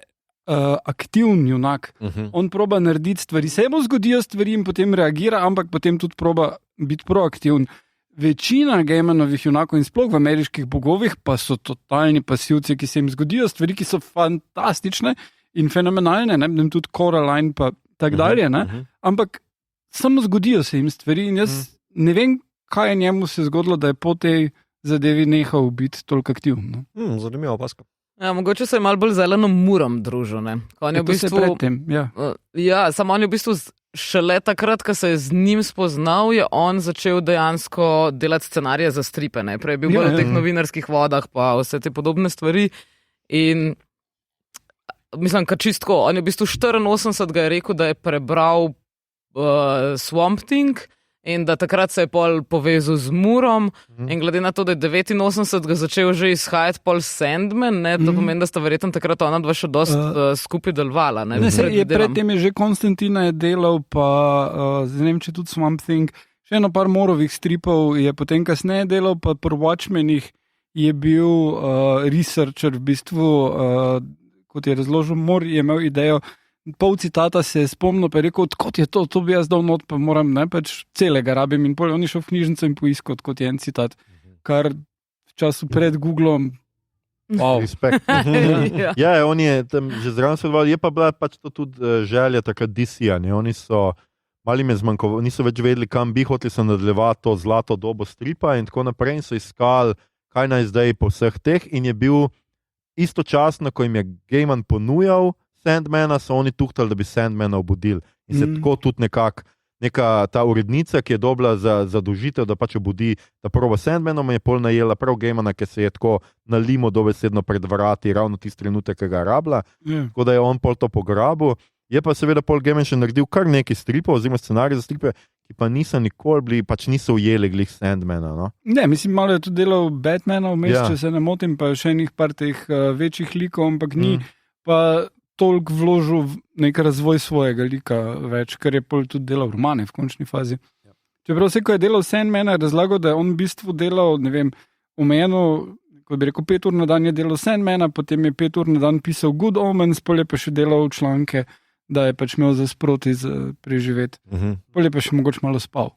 aktivn junak. On proba narediti stvari, se mu zgodijo stvari in potem reagira, ampak potem tudi proba biti proaktivn. Večina Gaimanovih junakov in sploh v ameriških bogovih pa so totalni pasivci, ki se jim zgodijo stvari, ki so fantastične in fenomenalne, ne tudi Coraline pa tak dalje, ampak samo zgodijo se jim stvari in jaz ne vem, kaj je njemu se zgodilo, da je po tej zadevi nehal biti toliko aktivno. Zanimivo, Pasko. Ja, mogoče se je malo bolj zeleno murom družil. On je v bistvu, predtem, samo on je v bistvu šele takrat, ko se je z njim spoznal, je on začel dejansko delati scenarije za stripe. Ne? Prej je bil bolj v teh novinarskih vodah pa vse te podobne stvari. In mislim, kar čistko, on je v bistvu 84 ga je rekel, da je prebral Swamp Thing in da takrat se je pol povezal z Moorom in glede na to, da je 89 ga začel že izhajati pol Sandman, ne, to pomeni, da sta verjetno takrat ona dva še dost skupaj delovala. Predtem je že Konstantina je delal, pa ne vem, če tudi Swamp Thing, še eno par Moorovih stripov je potem kasneje delal, pa pri Watchmenih je bil researcher v bistvu, kot je razložil Moore, je imel idejo, pol citata se je spomnil, pa je rekel, odkot je to bi jaz dal not, pa moram, ne, pač celega rabim in pol on je šel v knjižnico in poiskal, kot je en citat, kar v času pred Googlom, wow. Respekt. Ja, on je tam že zraven sodeloval, je pa bila pač to tudi želja takrat DC-ja, ne, oni so mali me zmanjkovali, niso več vedeli, kam bi hoteli se nadaljevati to zlato dobo stripa in tako naprej in so iskali, kaj naj zdaj po vseh teh in je bil istočasno, ko jim je Gaiman ponujal Sandmana, so oni tuhtali, da bi Sandmana obudili. In se tako tudi neka ta urednica, ki je dobila za zadužitev, da pač obudi, da prvo Sandmanom je pol najela prav Gaimana, ki se je tako nalimo dobesedno pred vrati, ravno tisti trenutek, ki ga je rabila. Tako da je on pol to pograbil. Je pa seveda Paul Gaiman še naredil kar nekaj stripov, oziroma scenarij za stripe, ki pa niso nikoli bili, pač niso ujeli glih Sandmana. No? Ne, mislim, malo je tudi delal Batmana vmes, če se ne motim, pa še enih par teh večjih likov, ampak ni pa toliko vložil v nek razvoj svojega lika več, ker je pol tudi delal romane v končni fazi. Čeprav vse, ko je delal Sandmana, je razlagal, da je on v bistvu delal, ne vem, omejeno, kot bi rekel, 5 ur na dan je delal Sandmana, potem je 5 ur na dan pisal Good Omens, pol je pa še delal članke, da je pač imel za sproti preživeti. Pol je pa še mogoče malo spal.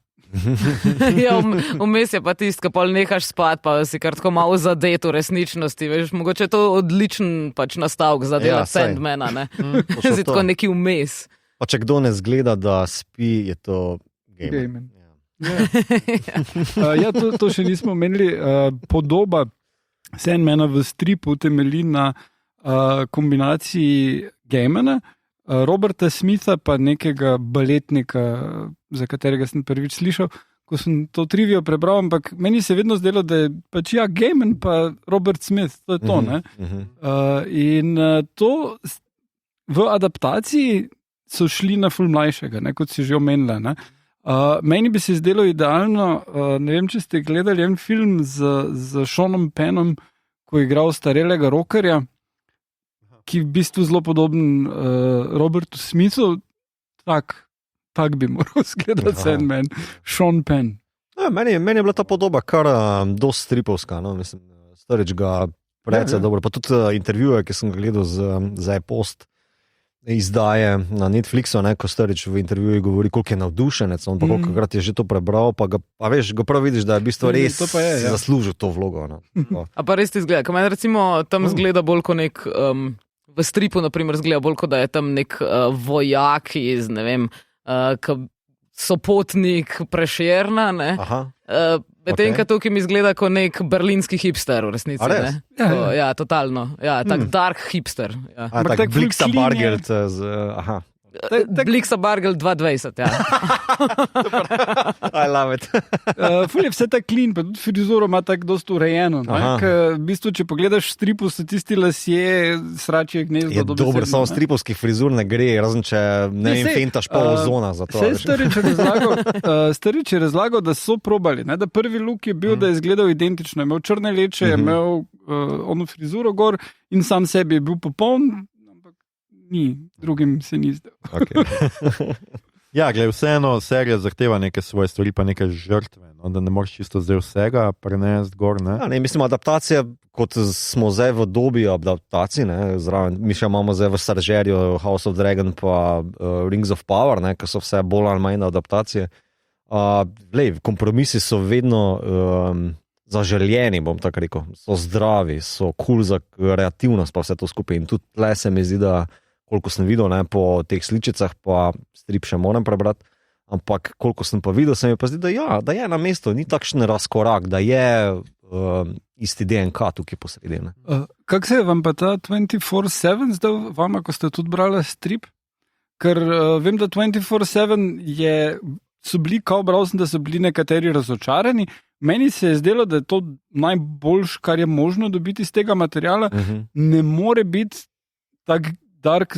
Ja, vmes je pa tist, ko pol nehaš spat, pa si kar tako malo zadet v resničnosti, veš, mogoče je to odličen pač nastavek za delati Sandmana, ne? Si tako neki vmes. Pa če kdo ne zgleda, da spi, je to Gaiman. Ja, to še nismo menili. Podoba Sandmana v stripu temelji na kombinaciji Gaimana, Roberta Smitha pa nekega baletnika, za katerega sem prvič slišal, ko sem to trivijo prebral, ampak meni se je vedno zdelo, da je pač Gaiman pa Robert Smith, to je to, ne? In to v adaptaciji so šli na ful mlajšega, ne, kot si že omenila, ne? Meni bi se zdelo idealno, ne vem, če ste gledali en film z Seanom Pennom, ko je igral starelega rockerja, ki je v bistvu zelo podoben Robertu Smithu, tak bi moral zgledati Sandman, Sean Penn. Ja, meni je bila ta podoba kar dost stripovska, no? Mislim, starič ga precej dobro, pa tudi intervjuje, ki sem ga gledal za e-post izdaje na Netflixu, ne, ko starič v intervjuju govori, koliko je navdušenec, on pa kolikokrat je že to prebral, pa veš, ga prav vidiš, da je v bistvu res zaslužil to vlogo. No. A pa res ti zgleda, ko meni recimo tam zgleda bolj kot nek, v stripu naprimer zgleda bolj kot da je tam nek vojak iz, ne vem, sopotnik Prešerna, ne? Medtem, ko tukaj mi izgleda kot nek berlinski hipster v resnici. Ne? Ja, totalno. Ja, tak dark hipster. Ja. Tak Blixa Bargeld. Blixa Bargeld 220, ja. I love it. Ful je vse tak clean, pa tudi frizuro ima tako dost urejeno. V bistvu, če pogledaš stripu, so tisti lasje, sračje gnezdo. Je dobro, samo stripovskih frizur ne gre, razen če ne vem, fentaš pa ozona za to. Starič je razlagal, da so probali, ne? Da prvi look je bil, da je izgledal identično. Je imel črne leče, je imel ono frizuro gor in sam sebi je bil popoln, ni, drugim se ni zdel. Ja, gled, vseeno serija zahteva neke svoje stvari, pa neke žrtve, no, da ne moreš čisto zdaj vsega prenesti gor, ne? Ja, ne, mislim, adaptacija, kot smo zdaj v dobi adaptacij, ne, zraven, mi še imamo zdaj v Staržerju House of Dragon pa Rings of Power, ne, ko so vse bolj ali manj adaptacije. Kompromisi so vedno zaželjeni, bom tako rekel, so zdravi, so cool za kreativnost pa vse to skupaj in tudi tle se mi zdi, da koliko sem videl, ne, po teh sličicah, pa strip še moram prebrati, ampak koliko sem pa videl, se mi pa zdi, da je na mestu, ni takšen razkorak, da je isti DNK tukaj posredi. Kako se je vam pa ta 24/7 zdaj vama, ko ste tudi brali strip? ker vem, da 24/7 so bili, kao bral sem, da so bili nekateri razočarani. Meni se je zdelo, da je to najboljš, kar je možno dobiti iz tega materiala. Ne more biti tak dark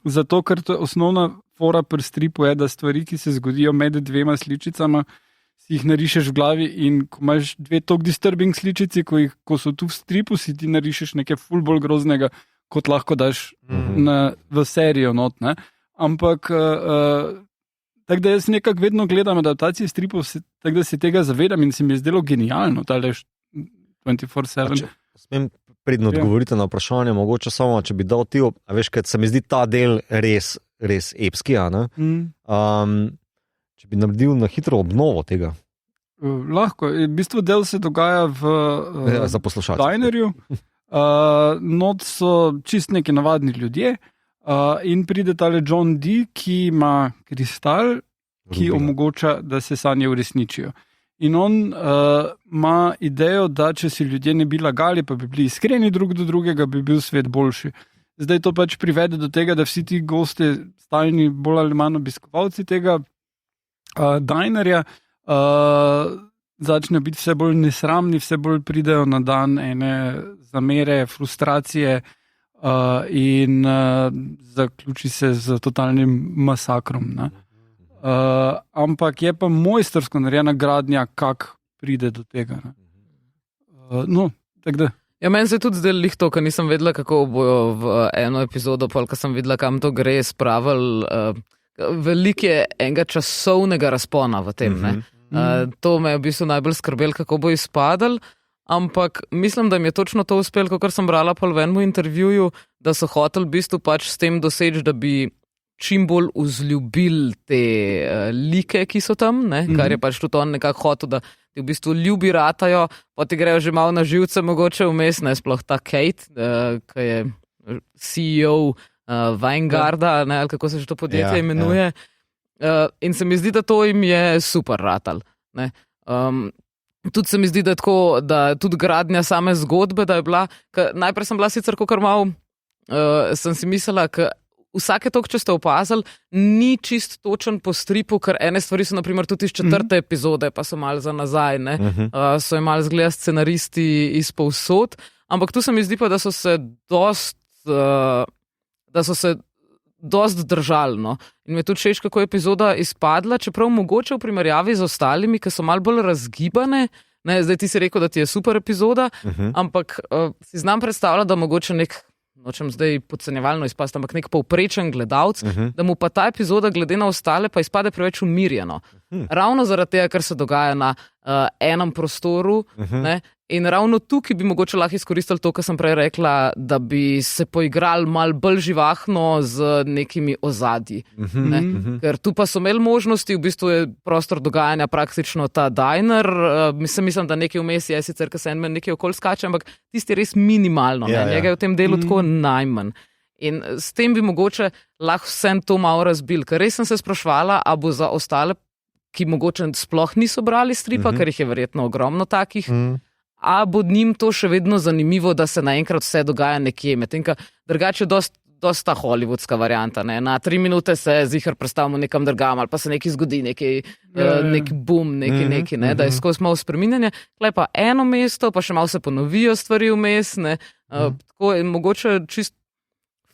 zato, ker to je osnovna fora pri stripu, da stvari, ki se zgodijo med dvema sličicama, si jih narišeš v glavi in ko imaš dve tok disturbing sličici, ko so tu v stripu, si ti narišeš nekaj ful bolj groznega, kot lahko daš v serijo not. Ne? Ampak tako da jaz nekako vedno gledam adaptacije stripov, tako da se tega zavedam in se mi je zdelo genialno, tale 24/7. Smem predno odgovoriti na vprašanje, mogoče samo, če bi dal ti, a veš, ker se mi zdi ta del res epski, če bi naredil na hitro obnovo tega. Lahko, v bistvu del se dogaja v za poslušalce. Dinerju, not so čist neki navadni ljudje, in pride tale John Dee, ki ima kristal, ki omogoča, da se sanje uresničijo. In on ima idejo, da če si ljudje ne bi lagali, pa bi bili iskreni drug do drugega, bi bil svet boljši. Zdaj to pač privede do tega, da vsi ti gosti, stalni bolj ali manj obiskovalci tega dinerja, začnejo biti vse bolj nesramni, vse bolj pridejo na dan ene zamere, frustracije, in zaključi se z totalnim masakrom. Ne? Ampak je pa mojstersko narejena gradnja, kak pride do tega. No, tako da. Ja, meni se je tudi zdelo to, ker nisem vedela, kako bojo v eno epizodo, ko sem videla, kam to gre, spravili. Veliko je enega časovnega razpona v tem. To me je v bistvu najbolj skrbelo, kako bo izpadal. Ampak mislim, da jim je točno to uspelo, kot sem brala po enemu intervjuju, da so hoteli v bistvu pač s tem doseči, da bi čim bolj vzljubili te like, ki so tam, kar je pač tudi on nekako hotel, da ti v bistvu ljubi ratajo, pa ti grejo že malo na živce, mogoče vmes, sploh ta Kate, ki je CEO Vanguarda, ali kako se že to podjetje imenuje. In se mi zdi, da to jim je super ratal. Tudi se mi zdi, da, tako, da tudi gradnja same zgodbe, da je bila, najprej sem bila sicer kakor malo, sem si mislila, vsake toliko, če ste opazili, ni čist točen po stripu, ker ene stvari so naprimer tudi iz 4. epizode, pa so malo za nazaj, so je malo zgleda scenaristi iz povsod, ampak tu se mi zdi pa, da so se dost držali. No? In me tudi všeč, kako je epizoda izpadla, čeprav mogoče v primerjavi z ostalimi, ki so malo bolj razgibane. Zdaj ti si rekel, da ti je super epizoda, ampak si znam predstavljati, da mogoče nočem zdaj podcenjevalno izpasti, ampak nek povprečen gledalec, da mu pa ta epizoda glede na ostale pa izpade preveč umirjeno. Ravno zaradi tega, ker se dogaja na enem prostoru, in ravno tukaj bi mogoče lahko izkoristili to, kar sem prej rekla, da bi se poigrali malo bolj živahno z nekimi ozadji. Ker tu pa so imeli možnosti, v bistvu je prostor dogajanja praktično ta diner, mislim, da nekaj vmes je sicer, ker se en nekaj okoli skače, ampak tisti je res minimalno, njega je v tem delu tako najmanj. In s tem bi mogoče lahko vsem to malo razbil, ker res sem se sprašvala, a bo za ostale, ki mogoče sploh niso brali stripa, ker jih je verjetno ogromno takih, a bo njim to še vedno zanimivo, da se naenkrat vse dogaja nekje. Medtem, drugače je dosta hollywoodska varianta. Na 3 minute se zihar predstavimo nekam drugam, ali pa se nekaj zgodi, neki boom, neki, da je skozi malo spreminjanje. Tukaj pa eno mesto, pa še malo se ponovijo stvari vmes. Tako je mogoče čist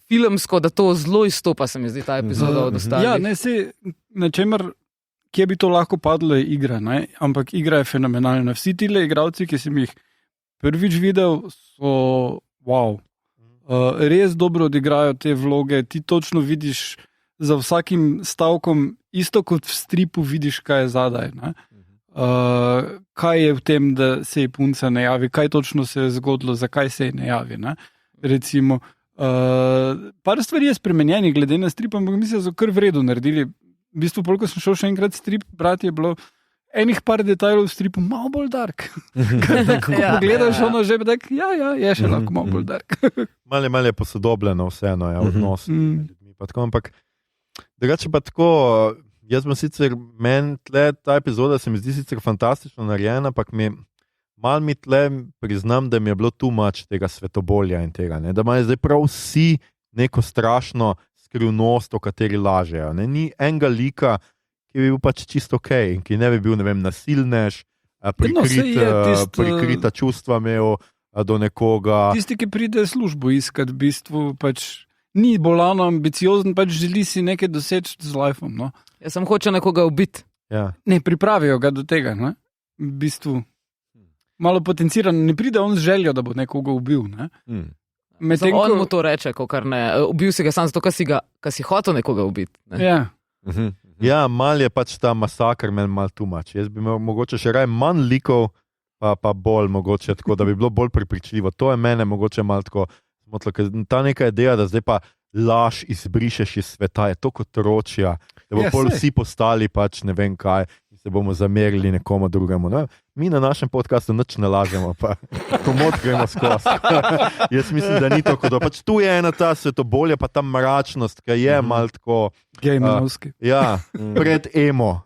filmsko, da to zelo izstopa, se mi zdi ta epizoda od ostalih. Ja, na čemer, kje bi to lahko padlo, je igra, ampak igra je fenomenalna. Vsi tile igralci, ki sem jih prvič videl, so wow. Res dobro odigrajo te vloge, ti točno vidiš za vsakim stavkom, isto kot v stripu vidiš, kaj je zadaj. Kaj je v tem, da se je punca ne javi, kaj točno se je zgodilo, zakaj se je ne javi. Recimo, par stvari je spremenjenih glede na strip, ampak mislim, da so kar v redu naredili. V bistvu, ko sem šel še enkrat strip brati, je bilo enih par detajlov v stripu malo bolj dark. Ko pogledaš ono že, je še lahko malo bolj dark. Malo je posodobljeno vseeno, odnos med ljudmi. Ampak drugače pa tako, jaz sem sicer, meni tle ta epizoda se mi zdi sicer fantastično narejena, ampak malo mi tle priznam, da mi je bilo too much tega svetobolja in tega, da imajo zdaj prav vsi neko strašno skrivnost, o kateri lažejo. Ne? Ni enega lika, ki bi bil pač čisto ok in ki ne bi bil, ne vem, nasilnež, prikrita čustva imel do nekoga. Tisti, ki pride službo iskati, v bistvu pač ni bolano ambiciozen, pač želi si nekaj doseči z lifeom. No? Jaz sem hoče nekoga ubiti. Ja. Ne, pripravijo ga do tega. Ne? V bistvu malo potenciran, ne pride on z željo, da bo nekoga ubil. Ne? On mu to reče, ubil si ga sam zato, ker si hotel nekoga ubiti. Ne? Ja. Ja, mal je pač ta masakr meni mal tumač. Jaz bi imel mogoče še raj manj likov, pa bolj mogoče tako, da bi bilo bolj prepričljivo. To je mene mogoče mal tako smotilo, ker ta neka ideja, da zdaj pa laž izbrišeš iz sveta, je to kot ročja, da bo pol vsi postali pač ne vem kaj in se bomo zamerili nekomu drugemu. Ne? Mi na našem podcastu nič ne lažemo, pa komod gremo skozi. Jaz mislim, da ni to, kot da pač tu je ena ta svetobolja, pa ta mračnost, ki je mal tako gejmenovski. Ja, pred emo,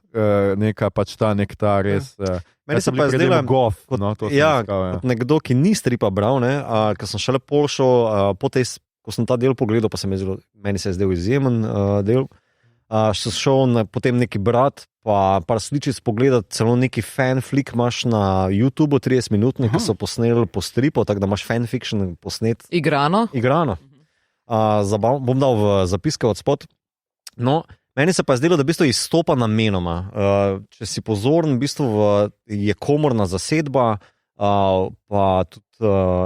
neka pač ta nekta res. Meni se pa je zdelo gof. Kot nekdo, ki ni stripa bral, ker sem šele pošel, ko sem ta del pogledal, pa meni se je zdel izjemen del. Še šel potem neki brat, pa par sličic pogledati, celo neki fanflik imaš na YouTubeu, 30-minutni, ki so posneli po stripu, tako da imaš fanfiction posnet. Igrano. Bom dal v zapiske od spod. No, meni se pa je zdelo, da v bistvu izstopa namenoma. Če si pozoren, v bistvu je komorna zasedba, pa tudi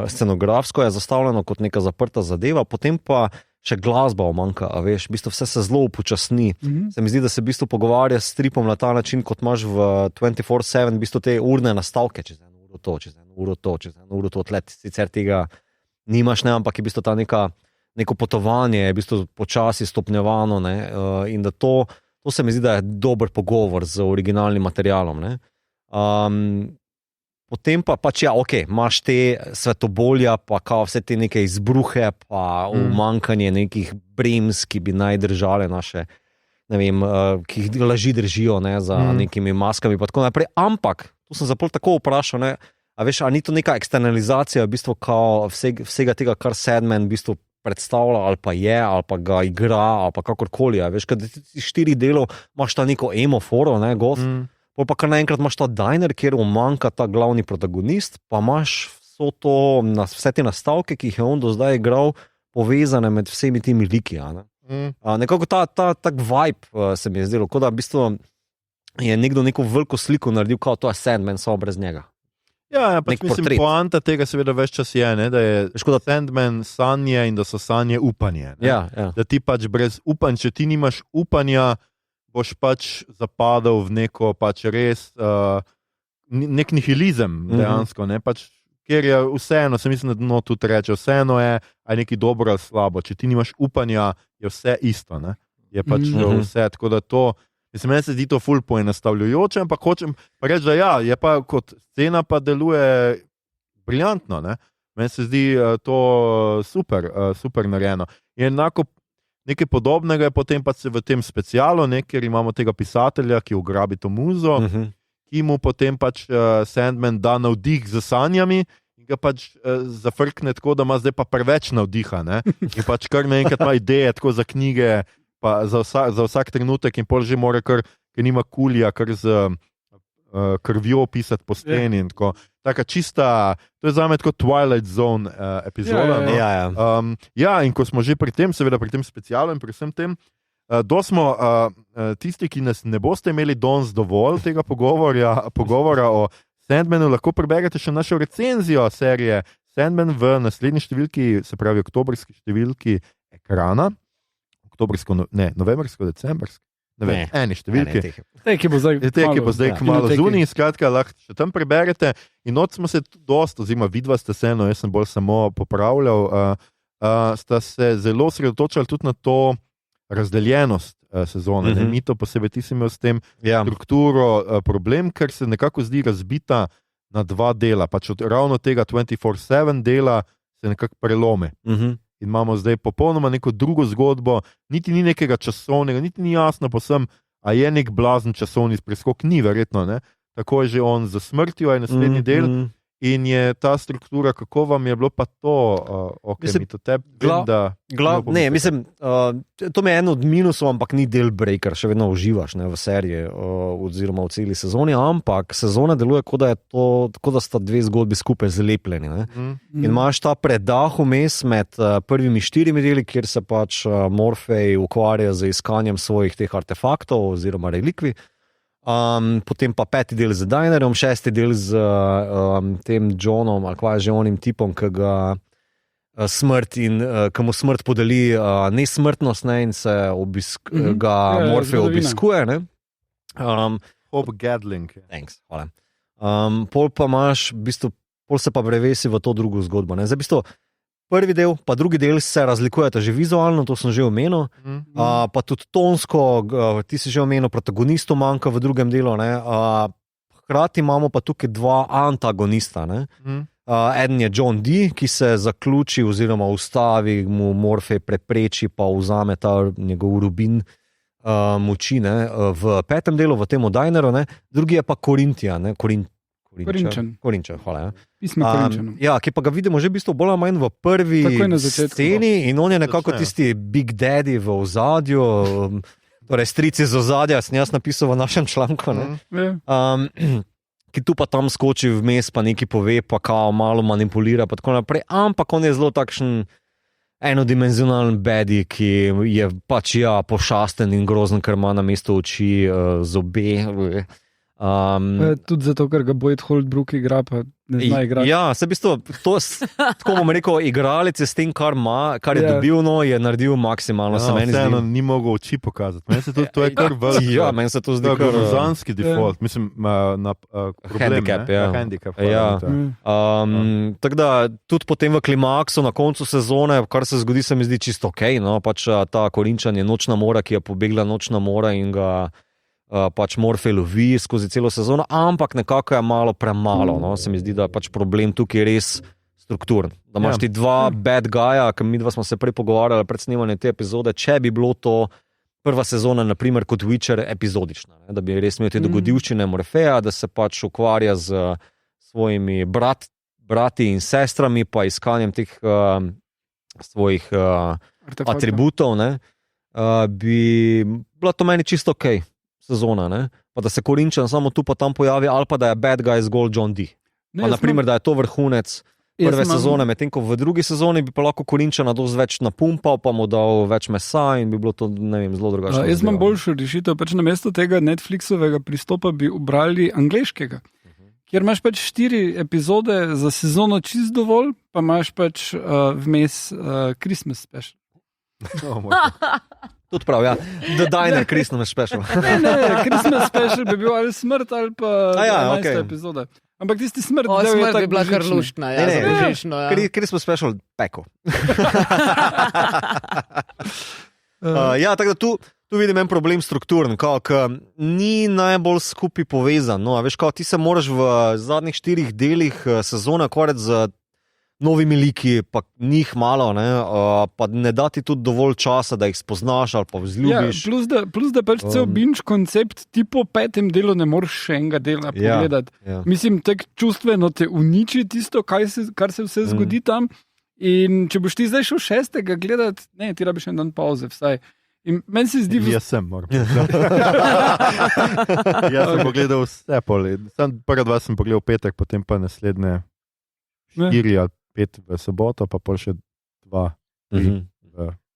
scenografsko je zastavljeno kot neka zaprta zadeva, potem pa še glasba omanjka, a veš, v bistvu vse se zelo upočasni. Se mi zdi, da se v bistvu pogovarja s stripom na ta način, kot imaš v 24/7, v bistvu te urne nastavke, čez eno uro to, čez eno uro to, tled, sicer tega nimaš, ne, ampak je v bistvu ta neko potovanje, je v bistvu počasi stopnjevano, ne, in da to se mi zdi, da je dober pogovor z originalnim materialom, ne. Potem pa pač, imaš te svetobolja, pa kao vse te neke izbruhe, pa umankanje nekih brems, ki bi naj držale naše, ne vem, ki jih laži držijo, ne, za nekimi maskami, pa tako naprej. Ampak, tu sem zapol tako vprašal, ne, a veš, a ni to neka eksternalizacija, v bistvu, kao vsega tega, kar Sandman v bistvu predstavlja, ali pa je, ali pa ga igra, ali pa kakorkoli, a veš, kad ti 4 delov imaš ta neko emoforo, ne, gost, pa kar naenkrat imaš ta diner, kjer umanjka ta glavni protagonist, pa imaš vse te nastavke, ki jih je on do zdaj igral, povezane med vsemi temi liki. Nekako tak vibe se mi je zdelo, kot da v bistvu je nekdo neko veliko sliko naredil, kot to je Sandman, samo brez njega. Ja, pač mislim, poanta tega seveda več čas je, ne, da je Sandman sanje in da so sanje upanje. Ja. Da ti pač brez upanja, če ti nimaš upanja, boš pač zapadel v neko pač res nek nihilizem dejansko, ne, pač, ker je vseeno, se mislim, da dno tudi reče, vseeno je nekaj dobro ali slabo, če ti nimaš upanja, je vse isto, ne, je pač vse, tako da to, mislim, meni se zdi to ful poenostavljujoče, ampak hočem pa reči, da je pa kot scena pa deluje briljantno, ne, meni se zdi to super narejeno. Je enako nekaj podobnega je potem pa se v tem specialu, ker imamo tega pisatelja, ki ugrabi to muzo, ki mu potem pač Sandman da navdih z sanjami in ga pač zafrkne tako, da ima zdaj pa preveč navdiha. Ne? In pač kar naenkrat ima ideje tako za knjige, pa za vsak trenutek in pol že mora, ker nima kulija, kar z krvjo pisati po steni in tako. Taka čista, to je zame tako Twilight Zone epizoda. In ko smo že pri tem, seveda pri tem specialu in pri vsem tem, smo tisti, ki nas ne boste imeli danes dovolj tega pogovora o Sandmanu, lahko preberete še našo recenzijo serije Sandman v naslednji številki, se pravi oktobrski številki ekrana, novembrsko-decembrsko. Eni številki. Te, ki bo zdaj kmalu zunaj, skratka, lahko še tam preberete. In od smo se dosti, oziroma vidva ste se, jaz sem bolj samo popravljal, sta se zelo sredotočali tudi na to razdeljenost sezone. Ni to posebej, ti si imel s tem strukturo problem, ker se nekako zdi razbita na 2 dela. Pač od ravno tega 24/7 dela se nekako prelome. In imamo zdaj popolnoma neko drugo zgodbo, niti ni nekega časovnega, niti ni jasno posem, a je nek blazen časovni preskok, ni verjetno, ne? Tako je že on za smrtjo, je naslednji del In je ta struktura, kako vam je bilo pa to, Mislim, to mi je eno od minusov, ampak ni deal breaker, še vedno uživaš v seriji oziroma v celi sezoni, ampak sezona deluje, kot da sta dve zgodbi skupaj zlepljeni. In imaš ta predah vmes med prvimi 4 deli, kjer se pač Morfej ukvarja z iskanjem svojih teh artefaktov oziroma relikvij. Potem pa 5. del z Dinerjem, 6. del z tem Johnom, ali kva je že onim tipom, ki ga mu smrt podeli nesmrtnost, ne, in se ga Morfej obiskuje. Ne. Hope Gatling. Thanks, hvala. Pol pa imaš, v bistvu, pol se pa prevesi v to drugo zgodbo. Ne. Zdaj, v bistvu, prvi del, pa drugi del se razlikujeta že vizualno, to sem že omenil, pa tudi tonsko, ti si že omenil, protagonistov manjka v drugem delu, ne. Hkrati imamo pa tukaj 2 antagonista. Ne. Eden je John Dee, ki se zaključi oziroma ustavi, mu Morfej prepreči, pa vzame ta njegov rubin moči, ne, v 5. delu, v tem Dineru, ne. Drugi je pa Korintijan, Korinčan, hvala. Ja. Pismo Korinčanov. Ja, ki pa ga vidimo že v bistvu bolj ali manj v prvi sceni in on je nekako tisti Big Daddy v ozadju, torej strici z ozadja, sem jaz napisal v našem članku, ki tu pa tam skoči vmes, pa nekaj pove, pa kao malo manipulira, pa tako naprej, ampak on je zelo takšen enodimenzionalen bedi, ki je pač pošasten in grozen, ker ima na mesto oči zobe. Tudi zato, ker ga Boyd Holbrook igra, pa ne zna igrati. Ja, se v bistvu, tako bom rekel, igralec je s tem, kar je dobil, je naredil maksimalno. Vseeno ni mogel oči pokazati. Meni se to je kar velik. Ja, meni se to zdi kar grozanski default. Mislim, na problem. Handicap, ja. Tako da, tudi potem v klimaksu, na koncu sezone, kar se zgodi, se mi zdi čisto okej, no, pač ta Korinčan je nočna mora, ki je pobegla nočna mora in ga pač Morfej lovi skozi celo sezono, ampak nekako je malo premalo. No? Se mi zdi, da je pač problem tukaj res strukturen. Da imaš ti 2 bad guya, ki mi dva smo se prej pogovarjali pred snemanjem te epizode, če bi bilo to prva sezona, naprimer kot Witcher, epizodična. Ne? Da bi res imel te dogodivščine Morfeja, da se pač ukvarja z svojimi brati in sestrami, pa iskanjem teh svojih atributov, ne? Bi bila to meni čisto okej. Sezona, ne? Pa da se Korinčan samo tu pa tam pojavi, ali pa da je bad guy zgolj John Dee. Pa naprimer, da je to vrhunec prve sezone, medtem ko v drugi sezoni bi pa lahko Korinčana dosti več napumpal, pa mu dal več mesa in bi bilo to, ne vem, zelo drugačno. Jaz imam boljšo rešitev, pač namesto tega Netflixovega pristopa bi ubrali angleškega, kjer imaš pač 4 epizode za sezono čist dovolj, pa imaš pač vmes Christmas special. Tudi prav, ja. The Diner Christmas special. Ne, Christmas special bi bil ali smrt, ali pa 11. epizoda. Ampak tisti smrt bi bila kar luštna. Christmas special peko. Ja, tako da tu vidim en problem strukturen, ki ni najbolj skupaj povezan. No, veš, ti se moraš v zadnjih 4 delih sezone ukvarjati z novimi liki, pa njih malo, ne, pa ne dati tudi dovolj časa, da jih spoznaš ali pa vzljubiš. Ja, plus da pač cel binge koncept ti po 5. delu ne moreš še enega dela pogledati. Ja. Mislim, tek čustveno te uniči tisto, kar se vse zgodi tam, in če boš ti zdaj šel 6. gledati, ne, ti rabiš en dan pauze vsaj. In meni se zdi... Jaz sem, moram. Jaz sem pogledal vse poli. Prva 2 sem pogledal v petek, potem pa naslednje 4 ali 5 v soboto, pa pol še 2.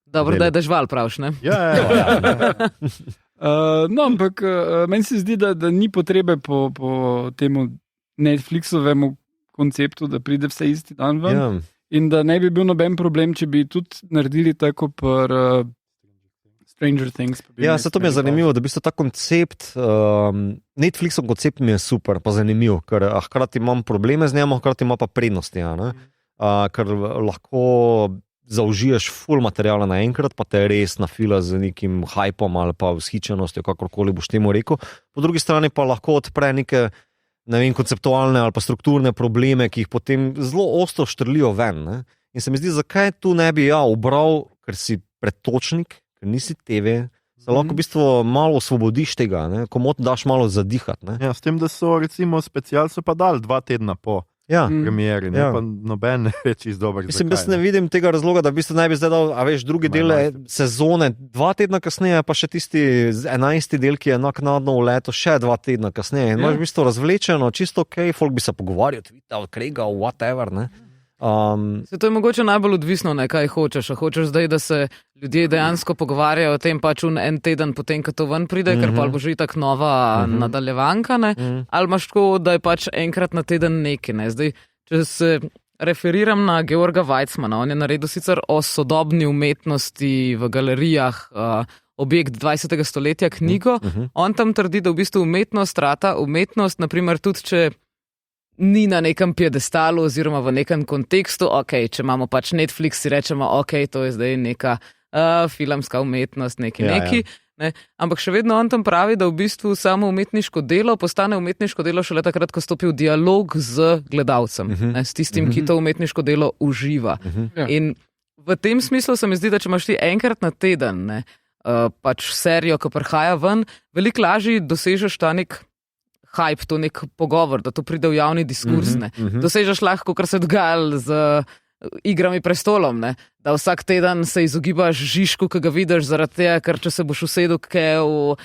Dobro, da je žval, pravš, ne? Ja. No, ampak meni se zdi, da ni potrebe po temu Netflixovemu konceptu, da pride vse isti dan ven. Ja. In da ne bi bil noben problem, če bi tudi naredili tako pri Stranger Things. Ja, se to mi je zanimivo, da bi se ta koncept, Netflixov koncept mi je super, pa zanimiv, ker hkrati imam probleme z njim, hkrati ima pa prednosti, ker lahko zaužiješ full materijala naenkrat, pa te res nafila z nekim hypom ali pa vzhičenostjo, kakorkoli boš temu rekel. Po drugi strani pa lahko odpre neke, ne vem, konceptualne ali pa strukturne probleme, ki jih potem zelo ostro štrlijo ven. Ne? In se mi zdi, zakaj tu ne bi ubral, ker si pretočnik, ker nisi TV, se lahko v bistvu malo osvobodiš tega, ne? Komot daš malo zadihati. Ne? Ja, s tem, da so recimo special so pa dali 2 tedna po. premieri, pa noben več iz dobrih. Mislim, jaz ne vidim tega razloga, da v bistvu ne bi zdaj dal, drugi del sezone 2 tedna kasneje, pa še tisti 11. del, ki je naknadno v leto še 2 tedna kasneje. In imaš v bistvu razvlečeno, čisto folk bi se pogovarjal, tweetal, kregal, whatever, ne. To je mogoče najbolj odvisno, kaj hočeš. A hočeš zdaj, da se ljudje dejansko pogovarjajo o tem pač en teden potem, ko to ven pride, ker pa bo že itak nova nadaljevanka, ne? Ali imaš tako, da je pač enkrat na teden nekaj, ne? Zdaj, če se referiram na Georga Weizmana, on je naredil sicer o sodobni umetnosti v galerijah Objekt 20. stoletja knjigo, on tam trdi, da v bistvu umetnost rata, umetnost, naprimer tudi, če ni na nekem piedestalu oziroma v nekem kontekstu, če imamo pač Netflix, si rečemo, to je zdaj neka filmska umetnost, neki. Ne? Ampak še vedno on tam pravi, da v bistvu samo umetniško delo postane umetniško delo šele takrat, ko stopi v dialog z gledalcem, s tistim, ki to umetniško delo uživa. In v tem smislu se mi zdi, da če imaš ti enkrat na teden pač serijo, ki prihaja ven, veliko lažje dosežeš ta nek hype, to nek pogovor, da to pride v javni diskurs. Dosežeš lahko, kar se dogaja z Igrami prestolom, ne? Da vsak teden se izogibaš Žižku, ki ga vidiš zaradi tega, ker če se boš usedel v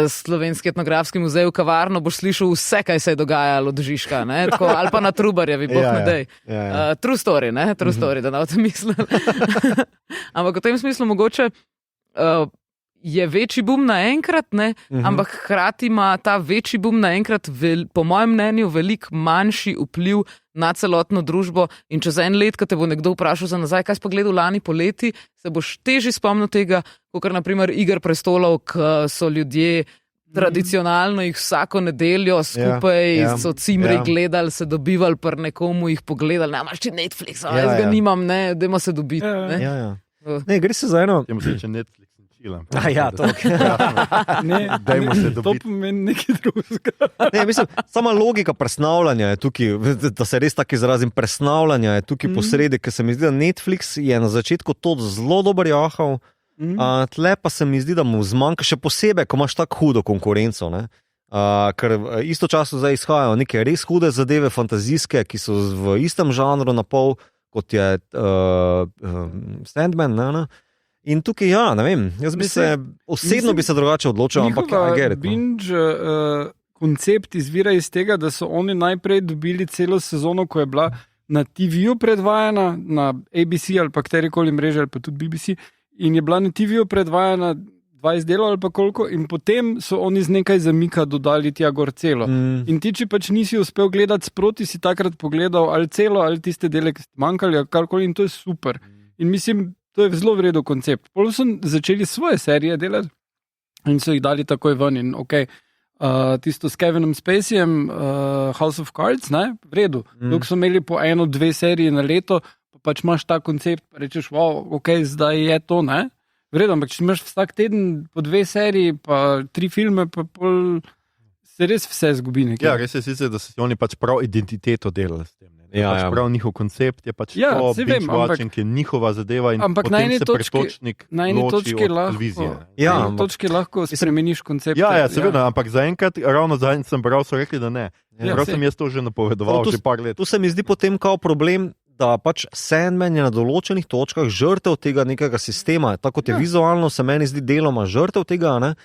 Slovenski etnografski muzej v kavarno, boš slišal vse, kaj se je dogajalo od Žižka, ne? Tako, ali pa na Trubarjevi, bog ne dej. True story, ne? True story, da na to mislim. Ampak v tem smislu mogoče je večji boom naenkrat, ne? Ampak hkrati ima ta večji boom naenkrat, po mojem mnenju, veliko manjši vpliv na celotno družbo in čez en let, ko te bo nekdo vprašal za nazaj, kaj si pogledal lani poleti, se boš težje spomnil tega, kot naprimer Iger prestolov, ko so ljudje tradicionalno jih vsako nedeljo skupaj so cimri gledali, se dobivali pri nekomu, jih pogledali, ne, imaš ti Netflix, jaz ga nimam, ne, dajmo se dobiti. Ne, gre se za eno... Temu se reče Netflix. To pomeni nekaj drugega. Mislim, sama logika presnavljanja je tukaj, da se res tako izrazim, presnavljanja je tukaj posredi, ker se mi zdi, da Netflix je na začetku to zelo dober jahal, tle pa se mi zdi, da mu zmanjka še posebej, ko imaš tako hudo konkurenco, ne? Ker istočasno zdaj izhajajo neke res hude zadeve, fantazijske, ki so v istem žanru na pol, kot je Sandman, ne? In tukaj, ne vem, jaz bi se osebno bi se drugače odločil, ampak binge koncept izvira iz tega, da so oni najprej dobili celo sezono, ko je bila na TV-ju predvajana, na ABC ali pa katerikoli mreže, ali pa tudi BBC, in je bila na TV-ju predvajana 20 delov ali pa koliko, in potem so oni z nekaj zamika dodali tja gor celo. In ti, če pač nisi uspel gledati sproti, si takrat pogledal ali celo, ali tiste dele, ki ste manjkali, ali karkoli, in to je super. In mislim, to je zelo vredo koncept. Potem so začeli svoje serije delati in so jih dali takoj ven. In tisto s Kevinom Spaceyjem, House of Cards, ne, vredo. Dok so imeli po 1-2 serije na leto, pa pač imaš ta koncept, pa rečeš, zdaj je to, ne. Vredo, ampak če imaš vsak teden po 2 seriji, pa 3 filme, pa pol se res vse zgubi nekaj. Ja, res je sicer, da so oni pač prav identiteto delali s tem. Pač prav njihov koncept je pač to binge-watching, ki je njihova zadeva in potem se pretočnik loči od televizije. Na eni točki lahko spremeniš koncept. Ja, seveda, ampak zaenkrat, ravno zadnjič sem bral, so rekli, da ne. Prav sem jaz to že napovedoval, že par let. Tu se mi zdi potem kao problem, da pač Sandman je na določenih točkah žrtev tega nekega sistema, tako kot je vizualno, se meni zdi deloma žrtev tega, ne?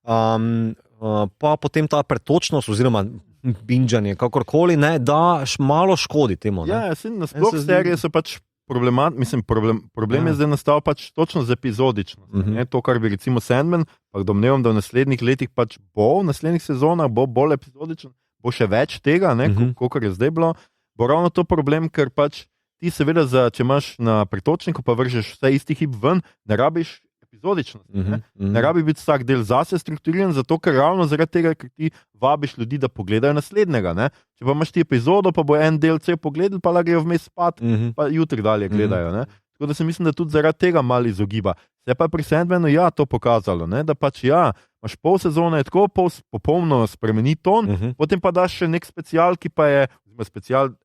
Pa potem ta pretočnost oziroma binžanje, kakorkoli, ne, da malo škodi temu. Ne? Ja, nasploh serije so pač problem je zdaj nastal pač točno z epizodičnost. To, kar bi recimo Sandman, pa domnevam, da v naslednjih letih pač bo, v naslednjih sezonah bo bolj epizodičen, bo še več tega, kot je zdaj bilo, bo ravno to problem, ker pač ti seveda, če imaš na pretočniku, pa vržeš vse isti hip ven, ne rabiš epizodičnost. Ne rabi biti vsak del zase strukturiran, zato ker ravno zaradi tega, ker ti vabiš ljudi, da pogledajo naslednjega. Ne? Če pa imaš ti epizodo, pa bo en del cel pogledal, pa grejo vmes spat, pa jutri dalje gledajo. Ne? Tako da se mislim, da tudi zaradi tega malo izogiba. Se pa pri Sandmanu to pokazalo, ne? Da pač imaš pol sezone, je tako popolno spremeni ton, potem pa daš še nek special, ki pa je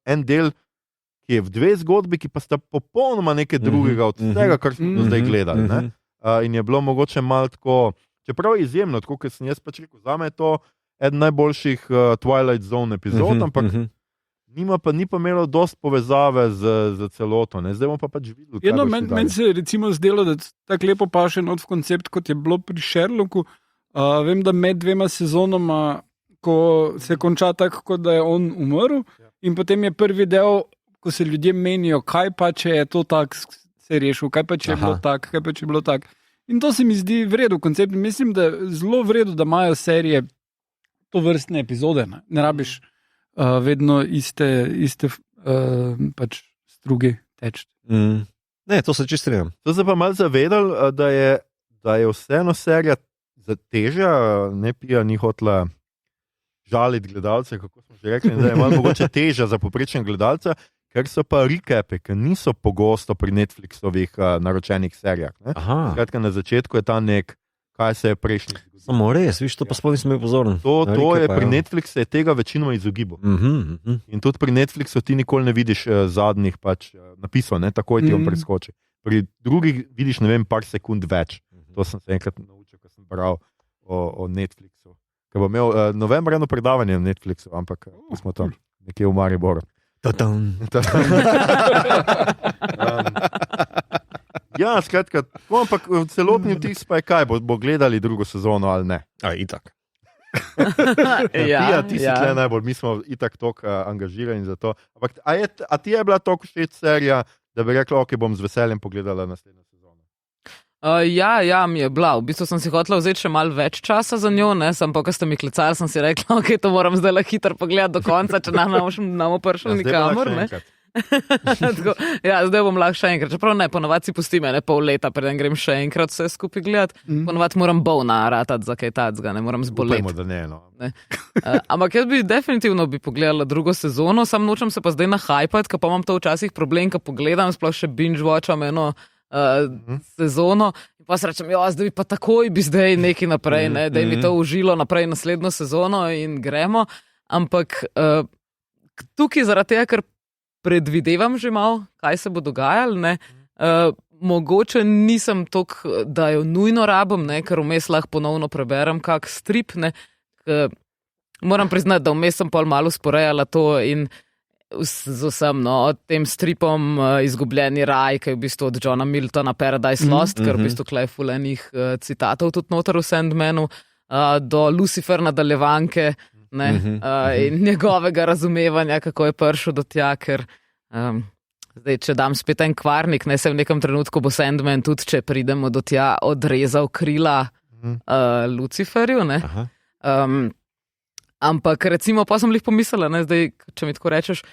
en del, ki je v 2 zgodbi, ki pa sta popolnoma nekaj drugega od tega, kar smo do zdaj gledali. Ne? In je bilo mogoče malo tako, čeprav izjemno, tako kot sem jaz pač rekel, zame je to eden najboljših Twilight Zone epizod, ampak ni pa imelo dosti povezave z celoto. Ne? Zdaj bomo pa pač videli. Meni se je recimo zdelo, da tako lepo paše not v koncept, kot je bilo pri Sherlocku. Vem, da med 2 sezonama, ko se konča tako, kot da je on umrl, in potem je prvi del, ko se ljudje menijo, kaj pa če je to tako se rešil, kaj pa če je bilo tako, kaj pa če je bilo tako. In to se mi zdi vredu koncept. Mislim, da je zelo vredu, da imajo serije to vrstne epizode. Ne rabiš vedno iste pač struge teči. Ne, to se čisto strinjam. To se pa malo zavedal, da je vseeno serija težja, ne Pija ni hotla žaliti gledalce, kako smo že rekli, da je malo mogoče težja za povprečnega gledalca, ker so pa recapi, ki niso pogosto pri Netflixovih naročenih serijah. Skratka, na začetku je ta kaj se je prejšnji. Samo res, viš, to pa sploh nisem bil pozoren. To je pri Netflixu tega večinoma izogibal. In tudi pri Netflixu ti nikoli ne vidiš zadnjih pač napisov, takoj ti on preskoči. Pri drugih vidiš, ne vem, par sekund več. To sem se enkrat naučil, ko sem bral o Netflixu. Ker bo imel novembra eno predavanje na Netflixu, ampak smo tam nekje v Mariboru. Ja, skratka, ampak celotni vtis pa je kaj, bo gledali drugo sezono ali ne. Itak. Ti si tle najbolj, mi smo itak toliko angažirani za to. Ampak, a ti je bila toliko všeč serija, da bi rekla, ok, bom z veseljem pogledala naslednjo sezono? Ja, mi je bila. V bistvu sem si hotela vzeti še malo več časa za njo, sem pa, ko ste mi klicali, sem si rekla, ok, to moram zdaj hitro pogledati do konca, če nam prišel nikamor. Zdaj bom lahko še enkrat. Čeprav ne, ponovadi si pustim pol leta, preden grem še enkrat vse skupaj gledati. Ponovadi moram bolna ratati za kaj tacga, ne moram zboleti. Upajmo, da ne. Ampak jaz bi definitivno pogledala drugo sezono, sam nočem se pa zdaj nahajpati, ker pa imam to včasih problem, ko pogledam, sploh še binge-watcham eno sezono in pa se rečem, zdaj bi pa takoj bi zdaj nekaj naprej, da mi to užilo naprej naslednjo sezono in gremo. Ampak tukaj zaradi tega, ker predvidevam že malo, kaj se bo dogajalo, mogoče nisem toliko, da jo nujno rabim, ker vmes lahko ponovno preberem kak strip, moram priznati, da vmes sem pol malo sporejala to in z vsem, od tem stripom Izgubljeni raj, ki je v bistvu od Johna Miltona Paradise Lost, ker v bistvu klej fulenih citatov tudi noter v Sandmanu, do Lucifer nadaljevanke, in njegovega razumevanja, kako je prišel do tja, ker zdaj, če dam spet en kvarnik, se v nekem trenutku bo Sandman tudi, če pridemo do tja, odrezal krila Luciferju, ampak recimo, pa sem lih pomislila, zdaj, če mi tako rečeš,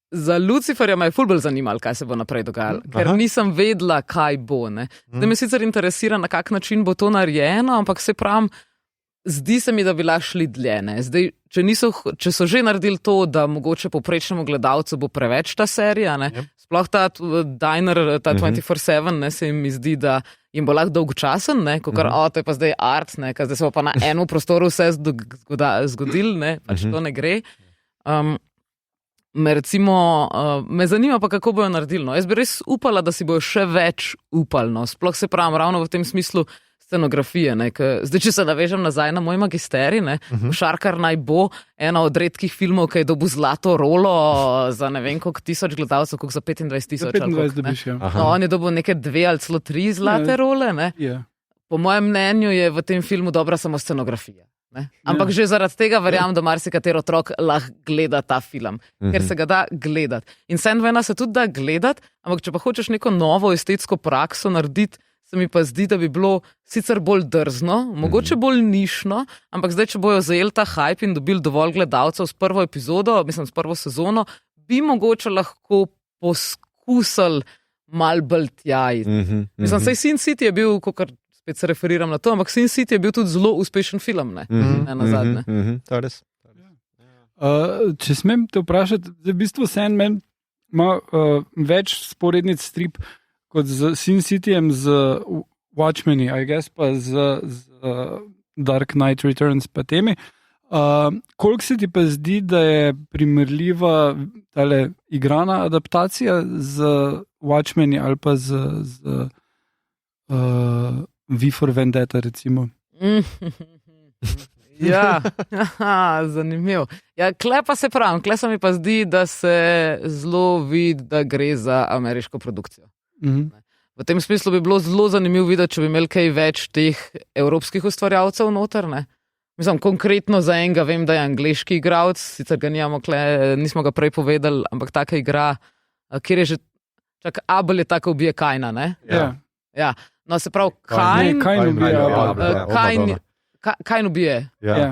za Luciferja me je ful bolj zanimalo, kaj se bo naprej dogajalo, ker nisem vedela, kaj bo. Zdaj me sicer interesira, na kak način bo to narejeno, ampak se pravim, zdi se mi, da bi lahko šli dlje. Zdaj, če so že naredili to, da mogoče povprečnemu gledalcu bo preveč ta serija, sploh ta Diner, ta 24/7, se jim zdi, da jim bo lahko dolgočasen, kakor, to je pa zdaj art, ker zdaj se bo pa na enem prostoru vse zgodil, pač to ne gre. Me zanima pa, kako bojo naredili. Jaz bi res upala, da si bojo še več upali. Sploh se pravim, ravno v tem smislu scenografije. Zdaj, če se navežem nazaj na moj magisterij, Šarkar naj bo ena od redkih filmov, ki je dobil zlato rolo za ne vem koliko tisoč gledalcev, koliko za 25 000. 25 dobiš, on je dobil neke 2 ali celo 3 zlate role. Po mojem mnenju je v tem filmu dobra samo scenografija. Ampak že zaradi tega verjamem, da marsikatero otrok lahko gleda ta film, ker se ga da gledati. In Sandmana se tudi da gledati, ampak če pa hočeš neko novo estetsko prakso narediti, se mi pa zdi, da bi bilo sicer bolj drzno, mogoče bolj nišno, ampak zdaj, če bojo zajeli ta hype in dobili dovolj gledalcev s prvo epizodo, mislim s prvo sezono, bi mogoče lahko poskusili mal bolj tjaj. Mislim, saj Sin City je bil, kakor spet se referiram na to, ampak Sin City je bil tudi zelo uspešen film, ne nazadnje. To je res. Če smem te vprašati, v bistvu Sandman ima več sporednic strip kot z Sin Cityjem, z Watchmeni, I guess, pa z Dark Knight Returns pa temi. Koliko se ti pa zdi, da je primerljiva tale igrana adaptacija z Watchmeni ali pa z V for Vendetta, recimo? Ja, zanimivo. Ja, kle pa se pravim, kle se mi pa zdi, da se zelo vidi, da gre za ameriško produkcijo. V tem smislu bi bilo zelo zanimivo videti, če bi imeli kaj več teh evropskih ustvarjalcev noter. Ne? Mislim, konkretno za enega vem, da je angleški igralec, sicer ga nismo ga prej povedali, ampak taka igra, kjer je že, Abel je tako ubije Kaina, ne? Ja. No, se pravi, Kain ubije.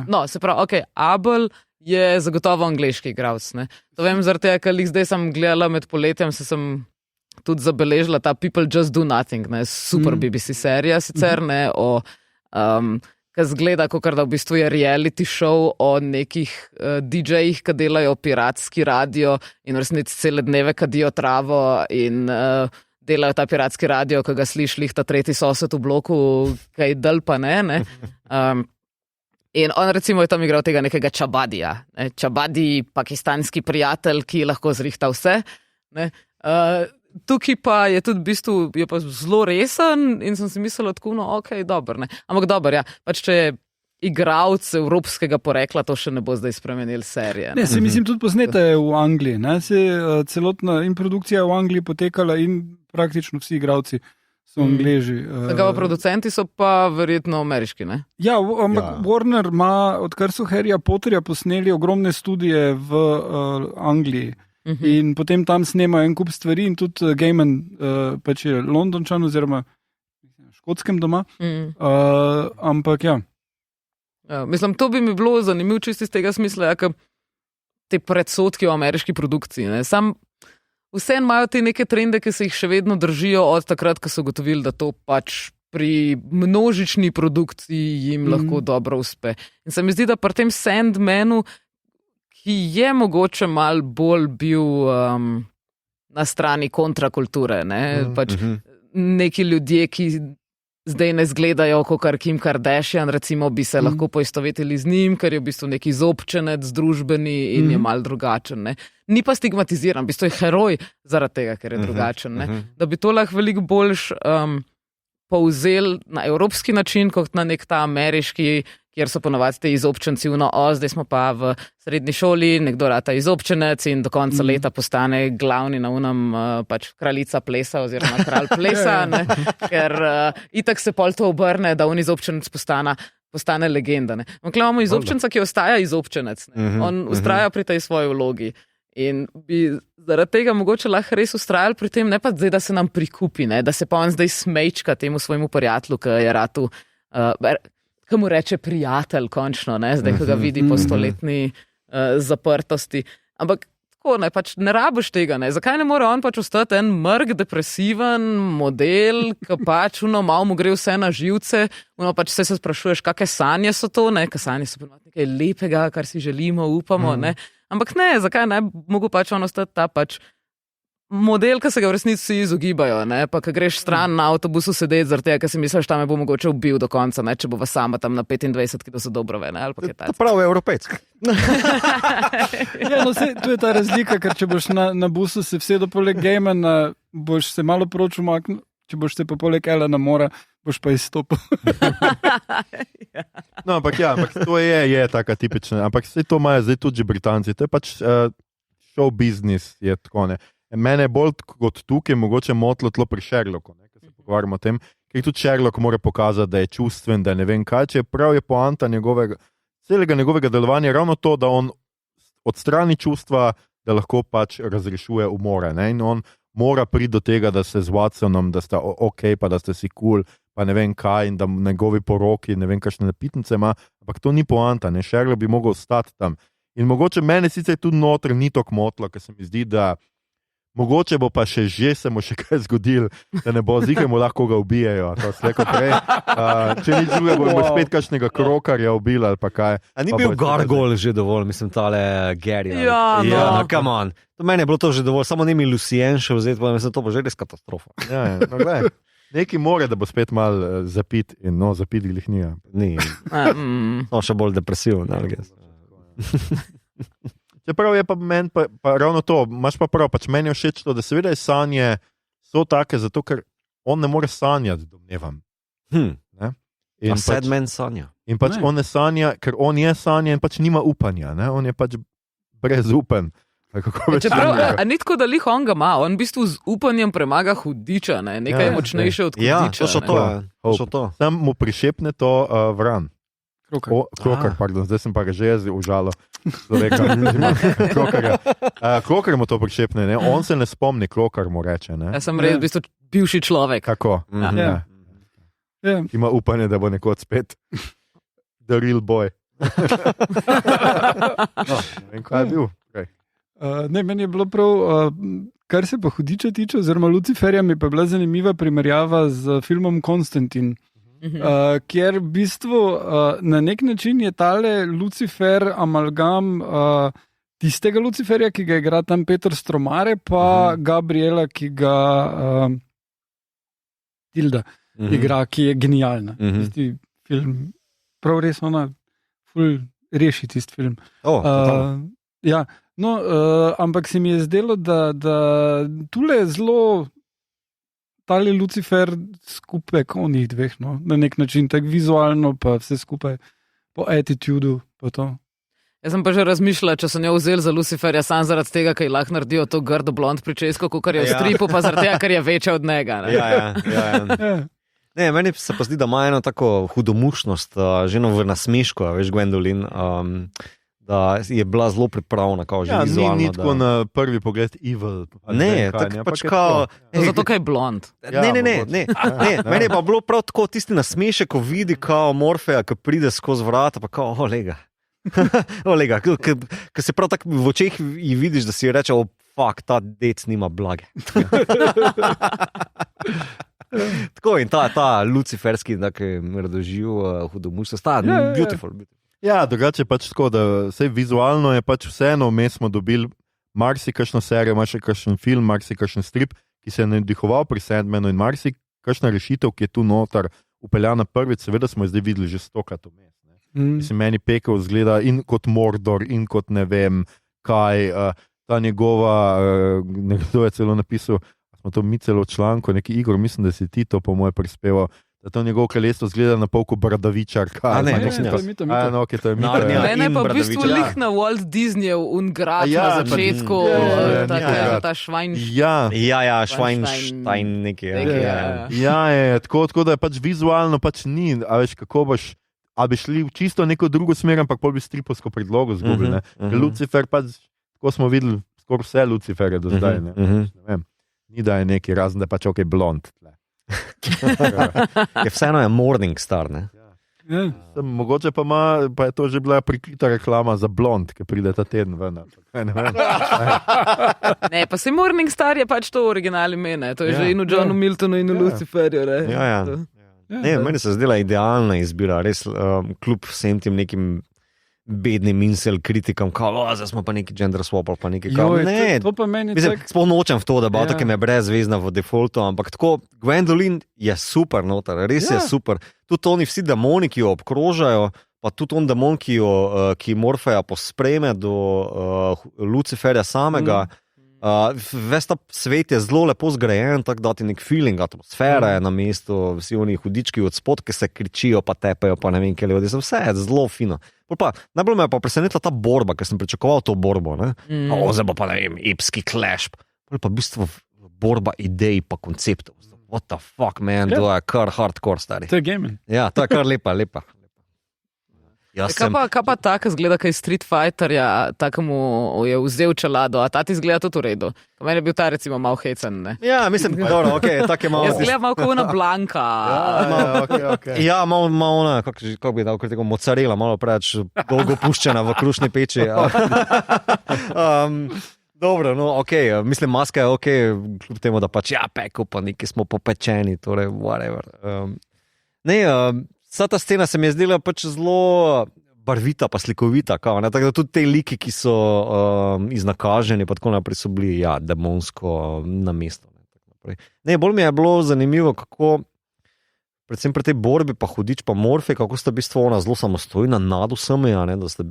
No, se pravi, ok, Abel je zagotovo angleški igralec, ne? To vem, zaradi tega, ker zdaj sem gledala med poletjem, sem tudi zabeležila ta People Just Do Nothing, ne, super BBC serija sicer, ne, o, ki zgleda, kot da v bistvu je reality show o nekih DJ-jih, ki delajo piratski radio in v resnici cele dneve kadijo travo in delajo ta piratski radio, ki ga sliši ta tretji sosed v bloku, kaj del pa ne. In on recimo je tam igral tega nekega Čabadija. Ne. Čabadi, pakistanski prijatelj, ki lahko zrihta vse, ne. Tukaj pa je tudi v bistvu je pa zelo resen in sem si mislila tako, no, ok, dobro, ne. Ampak dobro, ja, pač če je igralec evropskega porekla, to še ne bo zdaj spremenil serije. Ne, se mislim tudi posnete v Angliji, ne, se celotna in produkcija v Angliji potekala in praktično vsi igralci so Angleži. Tako producenti so pa verjetno ameriški, ne? Ja, ampak Warner ima, odkar so Harryja Potterja posneli ogromne studije v Angliji. In potem tam snemajo en kup stvari in tudi Gaiman pač je Londončan oziroma škotskem doma. Ampak ja. Mislim, to bi mi bilo zanimivo čisto iz tega smisla, te predsodki o ameriški produkciji. Ne? Sam vseeno imajo te neke trende, ki se jih še vedno držijo od takrat, ko so gotovili, da to pač pri množični produkciji jim lahko dobro uspe. In se mi zdi, da pri tem Sandmanu, ki je mogoče mal bolj bil na strani kontrakulture, ne? Pač neki ljudje, ki zdaj ne zgledajo kot Kim Kardashian, recimo bi se lahko poistovetili z njim, ker je v bistvu neki izobčenec družbeni in je mal drugačen. Ne? Ni pa stigmatiziran, v bistvu je heroj zaradi tega, ker je drugačen. Ne? Da bi to lahko veliko boljš povzel na evropski način, kot na nek ta ameriški, kjer so ponovadi te izobčenci, zdaj smo pa v srednji šoli, nekdo rata izobčenec in do konca leta postane glavni na unem pač kraljica plesa oziroma kralj plesa, ne? Ker itak se pol to obrne, da on izobčenec postane legenda. Ampak imamo izobčenca, ki ostaja izobčenec. On ustraja pri tej svoji vlogi. In bi zaradi tega mogoče lahko res ustrajali pri tem, ne pa zdaj, da se nam prikupi, ne? Da se pa on zdaj smejčka temu svojemu prijatelju, ki je ratu ki mu reče prijatelj, končno, ne? Zdaj, ko ga vidi po stoletni zaprtosti. Ampak tako, ne, pač ne rabiš tega, ne? Zakaj ne more on pač ostati en mrk, depresiven model, ki pač malo mu gre vse na živce, pač se sprašuješ, kakšne sanje so to, ne? Ker sanje so nekaj lepega, kar si želimo, upamo, ne? Ampak ne, zakaj ne mogo pač on ostati ta pač model, ki se ga v resnici vsi izogibajo, ne? Pa ki greš stran na avtobusu sedeti zaradi tega, ker si misliš, da me bo mogoče ubil do konca, ne? Če bo vas sama tam na 25, ki so dobrove, ne? Ali pa kaj tako. Prav evropejc. Ja, no, tu je ta razlika, ker če boš na busu se vsedo poleg Gaimana, boš se malo proč umaknil, če boš se pa poleg Elena Mora, boš pa izstopil. No, ampak to je taka tipična, ampak vse to imajo zdaj tudi Britanci, to je pač show business, je tako, ne. Mene bolj kot tukaj mogoče motilo tlo pri Sherlocku, ko se pogovarjamo o tem, ker tudi Sherlock mora pokazati, da je čustven, da ne vem kaj, če prav je poanta celega njegovega delovanja ravno to, da on odstrani čustva, da lahko pač razrešuje umore, ne? In on mora priti do tega, da se z Watsonom, da sta ok, pa da ste si cool, pa ne vem kaj, in da njegovi poroki, ne vem kakšne napitnice ima, ampak to ni poanta, ne? Sherlock bi mogel ostati tam. In mogoče mene sicer tudi noter ni to kmotlo, ker se mi zdi, da mogoče bo pa se mu še kaj zgodil, da ne bo zikaj mu lahko ga ubijajo. Če ni druga, bomo spet kakšnega krokarja ubili ali pa kaj. A ni bil Gargoyle že dovolj, mislim, tale Gary. Ja, no, come on. Meni je bilo to že dovolj, samo ne mi Lucien še vzeti, pa mislim, to bo že res katastrofa. Ja, no, gledaj. Neki more, da bo spet mal zapit in no, zapit glih nije. Ni. No, še bolj depresiven. Čeprav je pa meni pa ravno to, imaš pa prav, pač meni je všeč to, da seveda je sanje so take, zato ker on ne more sanjati, domnevam. Ne? A Sedmen sanja. In pač on ne sanja, ker on je sanja in pač nima upanja, ne? On je pač brezupen. Čeprav, ni tako, da lih on ga ima, on v bistvu z upanjem premaga hudiča, ne? Nekaj močnejše od hudiča. Ja, to. Sam mu prišepne to vran. Krokar, pardon, zdaj sem pa ga že užalo. Krokar mu to prišepne, ne? On se ne spomni, krokar mu reče. Ne? Jaz sem res v bistvu bivši človek. Kako? Ima upanje, da bo nekoč spet the real boy. In kaj je bil? Meni je bilo prav, kar se pa hudiča tiče, oziroma Luciferja, mi pa je bila zanimiva primerjava z filmom Konstantin, kjer v bistvu na nek način je tale Lucifer amalgam tistega Luciferja, ki ga igra tam Peter Stromare, pa Gabriela, ki ga Tilda igra, ki je genialna. Tisti film, prav res ona ful reši tisti film. Ja, no, ampak se mi je zdelo, da tule je zelo tale Lucifer skupek onih dveh, no, na nek način, tako vizualno, pa vse skupaj po attitudu, pa to. Jaz sem pa že razmišljala, če so njo vzeli za Luciferja sam zaradi tega, ker lahko naredijo to grdo blond pričesko, kakor je v stripu, pa zaradi tega, ker je večja od njega. Ne? Ja. Ne, meni se pa zdi, da ima eno tako hudomušnost, že v nasmešku, veš, Gwendolyn, da je bila zelo pripravljena, kao že vizualno. Ni tako na prvi pogled evil. Ne, tako pač kao... Zato, kaj je blond. Ne. Meni je pa bilo prav tako tisti nasmešek, ko vidi kao Morfeja, ko pride skozi vrata, pa kao, olega, ko se prav tako v očeh vidiš, da si reče, fuck, ta dec nima blage. Tako in ta luciferski radoživ, hudomušnost, ta beautiful. Ja, drugače pač tako, da vse vizualno je pač vseeno, vmes smo dobili marsikakšno serijo, marsikakšen film, marsikakšen strip, ki se je navdihoval pri Sandmanu in marsikakšna rešitev, ki je tu noter upeljana prvič, seveda smo jo zdaj videli že 100krat vmes. Mislim, meni Pekel zgleda in kot Mordor in kot ne vem kaj, ta njegova, nekdo je celo napisal, smo to mi celo članko, neki Igor, mislim, da si ti to po moje prispeval, da to njegovo kraljestvo zgleda na polku bradavičar. To je mito. Mene pa v bistvu lih na Walt Disneyjev ungrad na začetku, ta Švajnštajn. Ja, Švajnštajn nekaj. Ja, tako da je pač vizualno pač ni, a veš, kako boš, a bi šli v čisto neko drugo smer, ampak pol bi stripovsko predlogo zgubili. Lucifer pač, tako smo videli skoraj vse Luciferje do zdaj. Ne vem, ni da je neki razen, da je pač okej blond. Je vseeno je Morning Star, ne? Mogoče pa je to že bila prikrita reklama za blond, ki pride ta teden ven. Ne, pa se Morning Star je pač to original ime, ne? To je že in v Johnu Miltonu in v Luciferju. Ne, meni se zdela idealna izbira, res kljub vsem tem nekim bednim incel kritikam, kao, zdaj smo pa neki gender swap ali pa neki kao. Ne, to pa meni mislim, sploh nočem v to, da bo tako, ki me brezvezna v defaultu, ampak tako, Gwendolyn je super noter, res je super. Tudi oni vsi demoni, ki jo obkrožajo, pa tudi on demon, ki Morfeja pospreme do Luciferja samega, ves ta svet je zelo lepo zgrajen, tako da ti nek feeling, atmosfera je na mestu, vsi oni hudički od spod, ki se kričijo, pa tepejo, pa ne vem, kaj ljudje, vse je zelo fino. Najbolj me je pa presenetila ta borba, ker sem pričakoval to borbo, zdaj pa ne vem, epski clash, pa v bistvu borba idej pa konceptov. What the fuck, man, to je kar hardcore, stari. To je gaming. Ja, to je kar lepa. Kaj pa taka zgleda, kaj Street Fighterja, takemu je vzel čelado, a ta ti zgleda tudi v redu? Meni je bil ta recimo malo hecen, ne? Ja, mislim, dobro, okej, tak je malo... Jaz zgleda malo kot ona Blanka. Ja, malo ona, kako bi dal, kratko, mozzarella, malo preveč dolgo puščena v krušni peči. Dobro, no, okej, mislim, maska je okej, kljub temu, da pač Pekel, pa neki smo popečeni, torej whatever. Vsa ta scena se mi je zdela pač zelo barvita pa slikovita, tako da tudi te liki, ki so iznakaženi, pa tako naprej so bili, demonsko na mesto. Bolj mi je bilo zanimivo, kako, predvsem pri tej borbi, pa hudič, pa Morfej, kako sta v bistvu ona zelo samostojna nad vsemi, da sta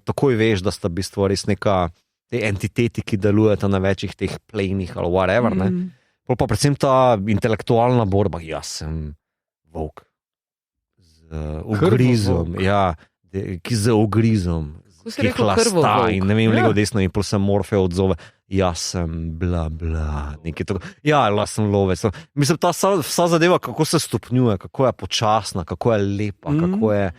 takoj veš, da sta v bistvu res neka te entiteti, ki delujeta na večjih teh planih ali whatever, ne. Pa predvsem ta intelektualna borba, jaz sem volk. ugrizom, ki z ugrizom, ki hlasta in ne vem, levo desno in potem se Morfej odzove, jaz sem bla bla, nekaj tako. Ja, jaz sem lovec. Mislim, ta vsa zadeva, kako se stopnjuje, kako je počasna, kako je lepa, kako je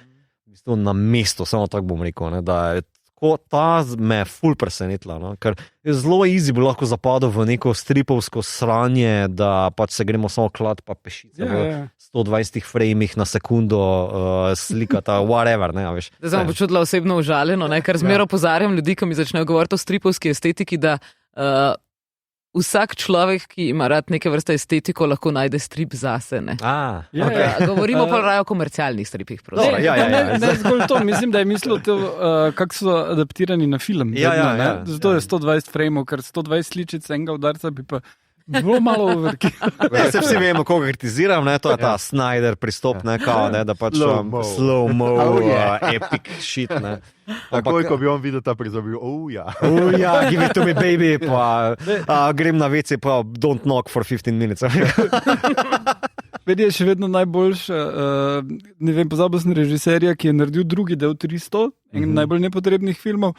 na mestu, samo tako bom rekel, ne, da je tako, ta me je ful presenetila, no, ker je zelo easy bi lahko zapadel v neko stripovsko sranje, da pač se gremo samo klad pa pešice v 120 framih na sekundo slikata, whatever, ne, veš. Da sem počutila osebno užaljeno, ne, ker zmeraj opozarjam ljudi, ko mi začnejo govoriti o stripovski estetiki, da vsak človek, ki ima rad neke vrste estetiko, lahko najde strip zase. Govorimo pa raje o komercialnih stripih. Ne zgolj to, mislim, da je mislil to, kako so adaptirani na film. Zato je 120 frameov, ker 120 sličic enega udarca bi pa bilo malo uvrki. Se vsi vemo, koga kritiziram, ne? To je ta Snyder pristop, ne? Kao, ne? Da pač slow-mo, epic shit. Ne? Takoj, ko bi on videl ta prizor, bil, give it to me, baby, pa grem na WC, pa don't knock for 15 minutes. Meni je še vedno najboljši, ne vem, pozabil sem režiserja, ki je naredil drugi del 300, en najbolj nepotrebnih filmov,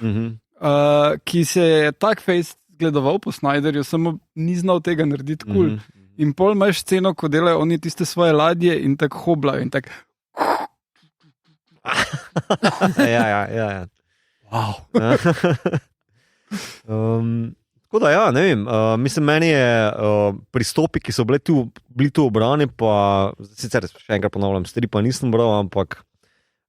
ki se je tak face gledoval po Snyderju, samo ni znal tega narediti cool. In pol imaš sceno, ko delajo oni tiste svoje ladje in tako hoblajo in tako. Ja. Wow. Tako da ne vem, mislim, meni je pristopi, ki so bili tu obrani, pa sicer še enkrat ponavljam, stripa nisem bral, ampak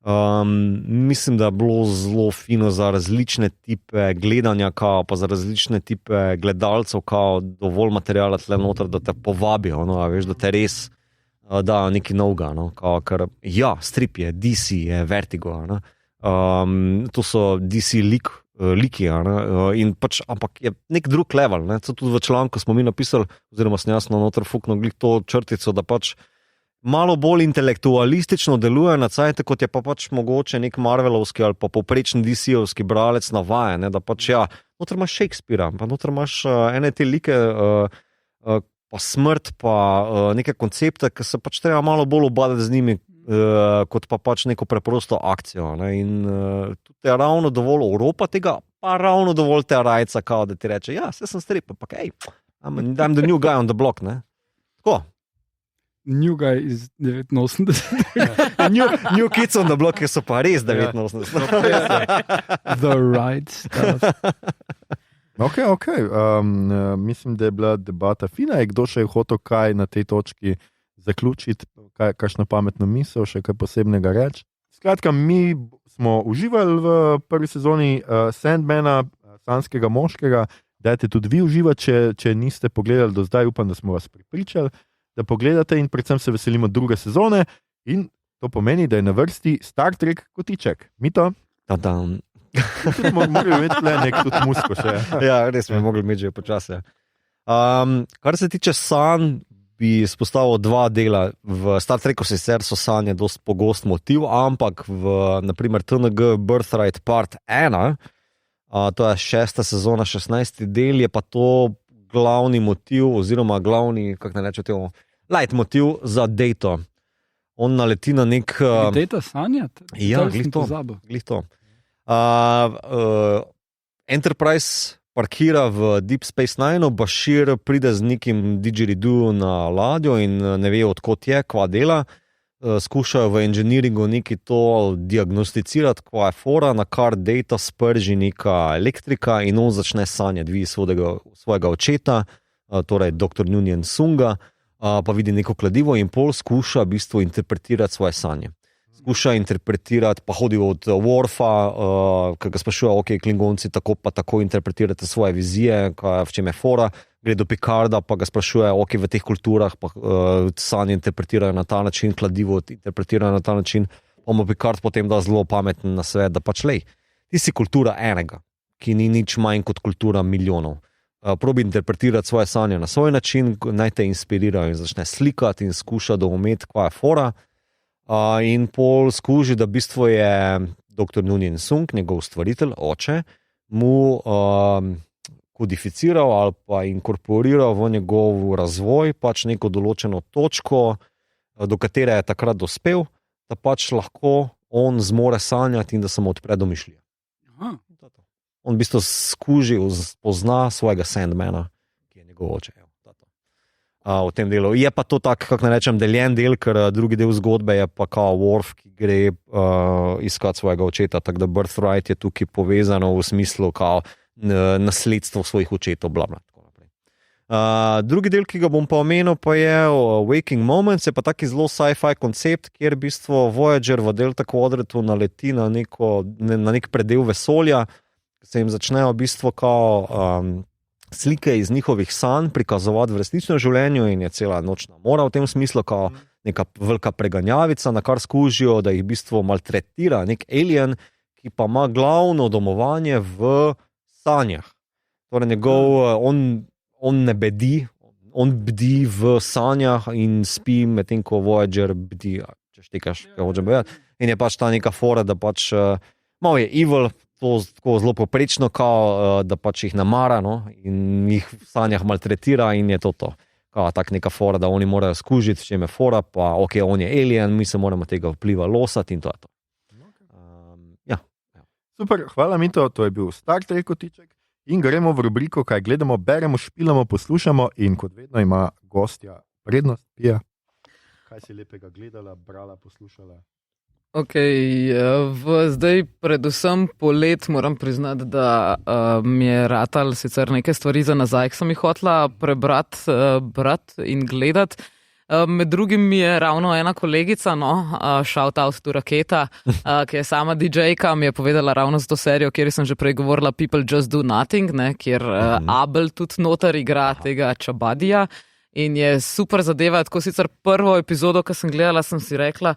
mislim, da je bilo zelo fino za različne tipe gledanja, kao, pa za različne tipe gledalcev, kao, dovolj materijala tle noter, da te povabijo, no, veš, da te res dajo nekaj novega, no, kao, ker strip je, DC je, Vertigo, no, to so DC liki, in pač, ampak je nek drug level, ne, tudi v članku smo mi napisali, oziroma sem jasno noter fuknil glih to črtico, da pač malo bolj intelektualistično deluje na cajte, kot je pa pač mogoče nek Marvelovski ali pa povprečni DC-ovski bralec navaja, da pač noter imaš Shakespearea, pa noter imaš ene te like, pa smrt, pa neke koncepte, ki se pač treba malo bolj obadati z njimi, kot pa pač neko preprosto akcijo, ne, in tudi je ravno dovolj Evropa tega, pa ravno dovolj te rajca, kao, da ti reče, se sem strip, pa I'm the new guy on the block, ne, tako. New guy iz 89. New kids on the block, ki so pa res 89. The right stuff. Ok. Mislim, da je bila debata fina. Je kdo še hotel kaj na tej točki zaključiti, kakšno pametno misel, še kaj posebnega reči? Skratka, mi smo uživali v prvi sezoni Sandmana, Sanskega moškega. Dajte tudi vi uživati, če niste pogledali do zdaj, upam, da smo vas pripričali, da pogledate in predvsem se veselimo druge sezone in to pomeni, da je na vrsti Star Trek kotiček. Mito? Ta-dam. Mogli imeti tle nek tudi musko še. Res smo mogli imeti že počasje. Kar se tiče sanj, bi izpostavil dva dela. V Star Treku sicer so sanje dosti pogost motiv, ampak v, naprimer, TNG Birthright Part 1, to je 6. sezona, 16. del, je pa to glavni motiv, oziroma glavni, kako ne reče temu, light motiv za Dejto. On naleti na nek... Dejto sanjati? Glih to. Enterprise parkira v Deep Space Nine, Bashir pride z nekim didgeridoo na ladjo in ne ve, odkot je, kva dela. Skušajo v engineeringu neki to diagnosticirati, kva je fora, na kar Data sprži neka elektrika in on začne sanjati, vidi svojega očeta, torej dr. Nunien Sunga, pa vidi neko kladivo in pol skuša v bistvu interpretirati svoje sanje. Skuša interpretirati, pa hodi od Worfa, ki ga sprašuje, ok, Klingonci tako pa tako interpretirate svoje vizije, v čem je fora, gre do Picarda, pa ga sprašuje, ok, v teh kulturah pa sanje interpretirajo na ta način, kladivo interpretirajo na ta način, pa mu Picard potem da zelo pameten na svet, da pač lej, ti si kultura enega, ki ni nič manj kot kultura milijonov. Probi interpretirati svoje sanje na svoj način, naj te inspirirajo in začne slikati in skuša doumeti, kva je fora, in pol skuži, da v bistvu je dr. Nunien Sung, njegov stvaritelj, oče, mu kodificiral ali pa inkorporiral v njegov razvoj pač neko določeno točko, do katere je takrat dospel. da pač lahko on zmore sanjati in da se mu odpre domišljija. On v bistvu skuži, pozna svojega Sandmana, ki je njegov oče. V tem delu. Je pa to tako, kako ne rečem, deljen del, ker drugi del zgodbe je pa kao Worf, ki gre iskati svojega očeta, tako da Birthright je tukaj povezano v smislu kao nasledstvo svojih očetov, bla, bla, tako naprej. Drugi del, ki ga bom pa omenil, pa je Waking Moments, je pa taki zelo sci-fi koncept, kjer v bistvu Voyager v Delta Quadratu naleti na nek predel vesolja, se jim začnejo v bistvu kao slike iz njihovih sanj prikazovati v resničnem življenju in je cela nočna mora v tem smislu, kao neka velika preganjavica, na kar skužijo, da jih v bistvu maltretira nek alien, ki pa ima glavno domovanje v sanjah. Torej on ne bedi, on bdi v sanjah in spi, medtem ko Voyager bdi, če štekaš, kaj hoče povedati. In je pač ta neka fora, da pač malo je evil, to tako zelo poprečno, kao, da pač jih namara, no, in jih v sanjah maltretira in je to. Kao tak neka fora, da oni morajo skužiti, če je fora, pa ok, on je alien, mi se moramo tega vpliva losati in to je to. Ja. Super, hvala Mito, to je bil Star Trek kotiček in gremo v rubriko, kaj gledamo, beremo, špilamo, poslušamo in kot vedno ima gostja prednost, Pija. Kaj si lepega gledala, brala, poslušala? Ok, zdaj predvsem polet moram priznati, da mi je ratal sicer neke stvari za nazaj, ki sem jih hotela prebrati in gledati. Med drugim mi je ravno ena kolegica, shout out to Raketa, ki je sama DJ-ka, mi je povedala ravno za to serijo, kjer sem že prej govorila People Just Do Nothing, kjer Abel tudi noter igra tega Čabadija in je super zadeva. Tako sicer prvo epizodo, ki sem gledala, sem si rekla,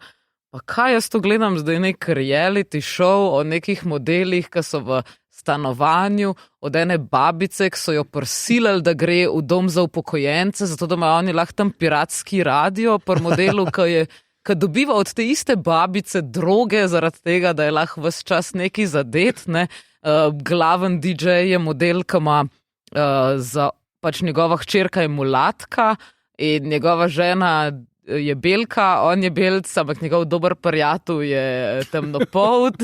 pa kaj jaz to gledam, zdaj nek reality show o nekih modelih, ki so v stanovanju, od ene babice, ki so jo prisilili, da gre v dom za upokojence, zato da imajo oni lahko tam piratski radio, pri modelu, ki dobiva od te iste babice droge, zaradi tega, da je lahko ves čas neki zadet. Glaven DJ je model, ki ima pač njegova hčerka je mulatka in njegova žena je belka, on je belc, ampak njegov dober prijatelj je temnopolt.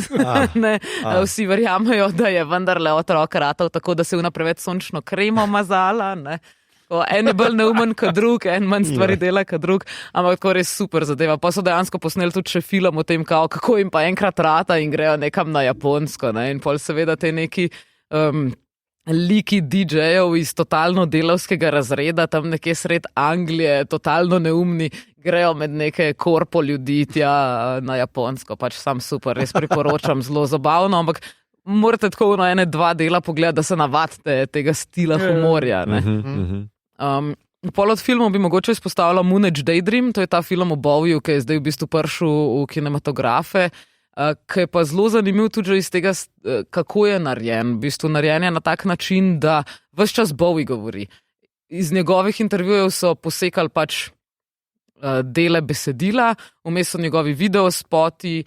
Vsi verjamejo, da je vendarle otrok ratal tako, da se je preveč sončno kremo mazala. En je bolj neumen kot drug, en manj stvari dela kot drug, ampak tako res super zadeva. Pa so dejansko posneli tudi še film o tem, kako jim pa enkrat rata in grejo nekam na Japonsko. In pol seveda te neki liki DJ-jev iz totalno delavskega razreda, tam nekje sred Anglije, totalno neumni, grejo med neke korpo ljudi tja na Japonsko. Pač sam super, res priporočam, zelo zabavno, ampak morate tako ene, dva dela pogledati, da se navadite tega stila humorja. Pol od filmov bi mogoče izpostavila Moonage Daydream, to je ta film o Bowieju, ki je zdaj v bistvu prišel v kinematografe, ki je pa zelo zanimiv tudi iz tega, kako je narejen. V bistvu narejen je na tak način, da ves čas Bowie govori. Iz njegovih intervjujev so posekali pač dele besedila, vmes so njegovi videospoti,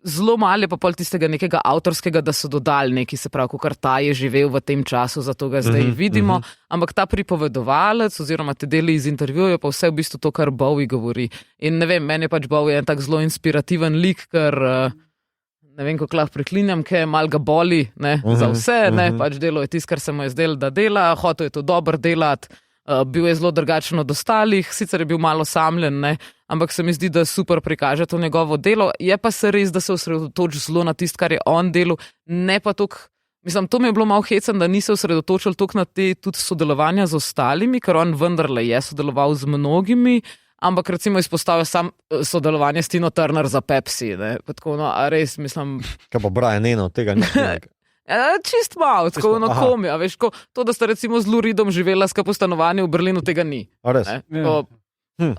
zelo malo je pa pol tistega nekega avtorskega, da so dodali neki, se pravi, kar ta je živel v tem času, zato ga zdaj vidimo, ampak ta pripovedovalec oziroma te deli iz intervjujev pa vse v bistvu to, kar Bowie govori. In ne vem, meni je pač Bowie en tak zelo inspirativen lik, ker ne vem, kako lahko priklinjam, ker mal ga boli za vse, pač delo je tisto, kar se mu je zdelo, da dela, hotel je to dobro delati, bil je zelo drugačen od ostalih, sicer je bil malo osamljen, ampak se mi zdi, da super prikaže to njegovo delo. Je pa se res, da se osredotoči zelo na tisto, kar je on delal, ne pa toliko. Mislim, to mi je bilo malo hecen, da ni se osredotočil toliko na te tudi sodelovanja z ostalimi, ker on vendarle je sodeloval z mnogimi, ampak recimo izpostavil sam sodelovanje s Tino Turner za Pepsi. Tako, a res, mislim. Kaj pa Brian Eno, tega ni. Čist malo, tako na komija. Veš, to, da sta recimo z Lou Reedom živela skupaj v stanovanju v Berlinu, tega ni.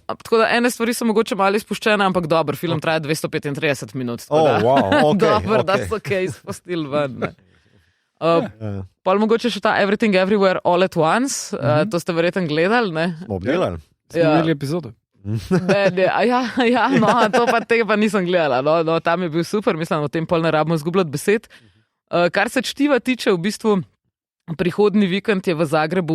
Tako da ene stvari so mogoče malo izpuščene, ampak dober, film traja 235 minut. Dobro, da so kaj izpustili ven. Pa mogoče še ta Everything Everywhere All at Once, to ste verjetno gledali, Smo gledali. Smo imeli epizodo. To pa tega pa nisem gledala. Tam je bil super, mislim, o tem pol ne rabimo zgubljati besed. Kar se čtiva tiče, v bistvu prihodnji vikend je v Zagrebu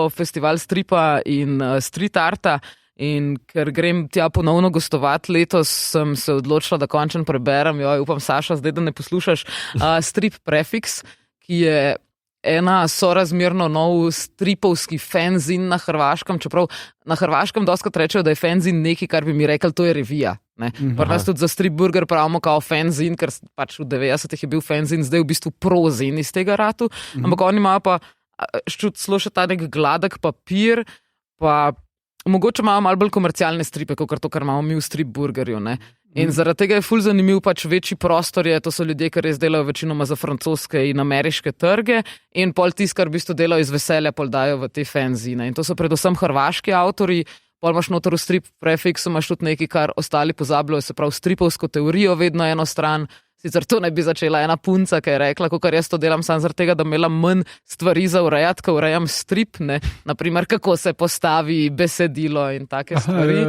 festival stripa in street arta In ker grem tja ponovno gostovati letos, sem se odločila, da končno preberem, upam, Saša, zdaj, da ne poslušaš, strip Prefix, ki je ena sorazmerno nov stripovski fanzin na Hrvaškem, čeprav na Hrvaškem dostakrat rečejo, da je fanzin nekaj, kar bi mi rekli, to je revija. Pri nas tudi za Strip Burger pravimo kao fanzin, ker pač v 90-ih je bil fanzin, zdaj v bistvu prozin iz tega ratu, ampak oni imajo pa celo še ta nek gladek papir, pa mogoče imajo malo bolj komercialne stripe, kot to, kar imamo mi v Strip Burgerju. In zaradi tega je ful zanimiv, pač večji prostor je, to so ljudje, ki res delajo večinoma za francoske in ameriške trge in pol tisk, kar v bistvu delajo iz veselja, pol dajo v te fanzine. In to so predvsem hrvaški avtori, pol imaš noter v Strip Prefixu, imaš tudi nekaj, kar ostali pozabljajo, se pravi stripovsko teorijo vedno eno stran. Sicer to ne bi začela ena punca, ki je rekla, kakor jaz to delam sam zaradi tega, da imela manj stvari za urejati, ko urejam strip, naprimer, kako se postavi besedilo in take stvari.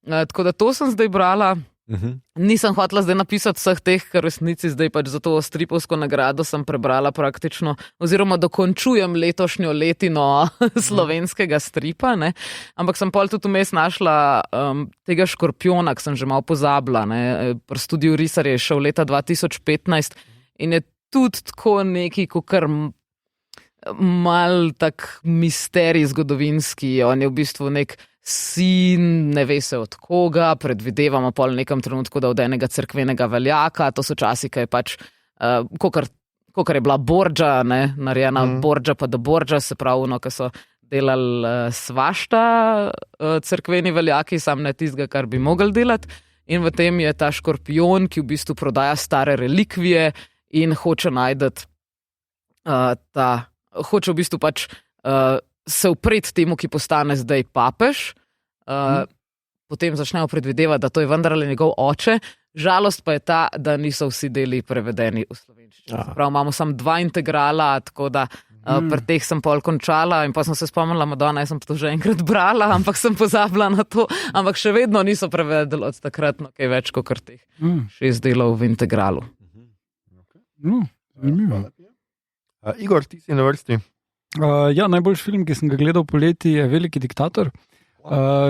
Tako da to sem zdaj brala. Nisem hotela zdaj napisati vseh teh, ker resnici zdaj pač za to stripovsko nagrado sem prebrala praktično, oziroma dokončujem letošnjo letino slovenskega stripa, ampak sem pol tudi vmes našla tega Škorpiona, ki sem že malo pozabila, pri studiu Risar je šel leta 2015 in je tudi tako neki, kar mal tak misterij zgodovinski, on je v bistvu nek sin, ne ve se od koga, predvidevamo pol v nekem trenutku, da od enega cerkvenega veljaka, to so časi, ki je pač, kokar je bila Borgia, narejena Borgia pa do Borgia, se pravi, ki so delali svašta cerkveni veljaki, sam ne tistega, kar bi mogli delati. In v tem je ta Škorpion, ki v bistvu prodaja stare relikvije in hoče najdeti hoče v bistvu pač se upreti temu, ki postane zdaj papež, potem začnejo predvidevati, da to je vendarle njegov oče. Žalost pa je ta, da niso vsi deli prevedeni v slovenščino. Prav, imamo samo 2 integrala, tako da pri teh sem pol končala in pa sem se spomnila, Madonna, jaz sem to že enkrat brala, ampak sem pozabila na to, ampak še vedno niso prevedeli od takrat, kaj več kot teh 6 delov v integralu. Zanimivo. Igor, ti si na vrsti. Najboljši film, ki sem ga gledal poleti, je Veliki diktator.